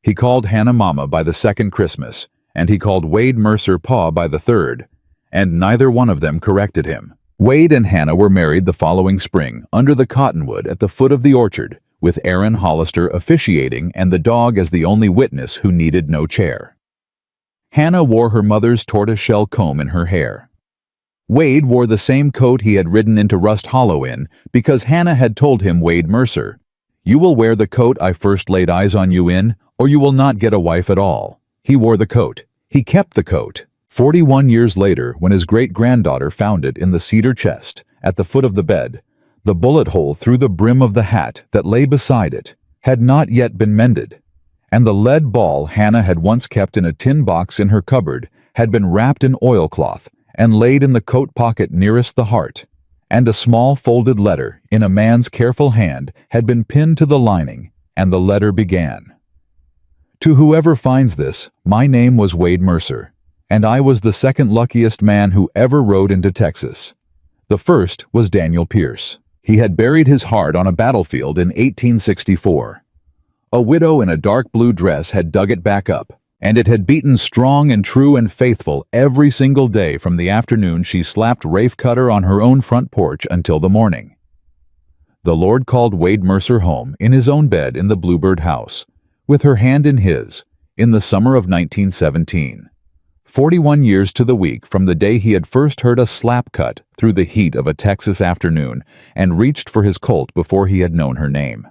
He called Hannah Mama by the second Christmas, and he called Wade Mercer Pa by the third, and neither one of them corrected him. Wade and Hannah were married the following spring under the cottonwood at the foot of the orchard, with Aaron Hollister officiating and the dog as the only witness who needed no chair. Hannah wore her mother's tortoiseshell comb in her hair. Wade wore the same coat he had ridden into Rust Hollow in because Hannah had told him, Wade Mercer, "You will wear the coat I first laid eyes on you in, or you will not get a wife at all." He wore the coat. He kept the coat. 41 years later, when his great-granddaughter found it in the cedar chest at the foot of the bed, the bullet hole through the brim of the hat that lay beside it had not yet been mended, and the lead ball Hannah had once kept in a tin box in her cupboard had been wrapped in oilcloth and laid in the coat pocket nearest the heart, and a small folded letter in a man's careful hand had been pinned to the lining, and the letter began, "To whoever finds this, my name was Wade Mercer, and I was the second luckiest man who ever rode into Texas. The first was Daniel Pierce. He had buried his heart on a battlefield in 1864. A widow in a dark blue dress had dug it back up, and it had beaten strong and true and faithful every single day from the afternoon she slapped Rafe Cutter on her own front porch until the morning. The Lord called Wade Mercer home in his own bed in the Bluebird house, with her hand in his, in the summer of 1917. 41 years to the week from the day he had first heard a slap cut through the heat of a Texas afternoon and reached for his Colt before he had known her name.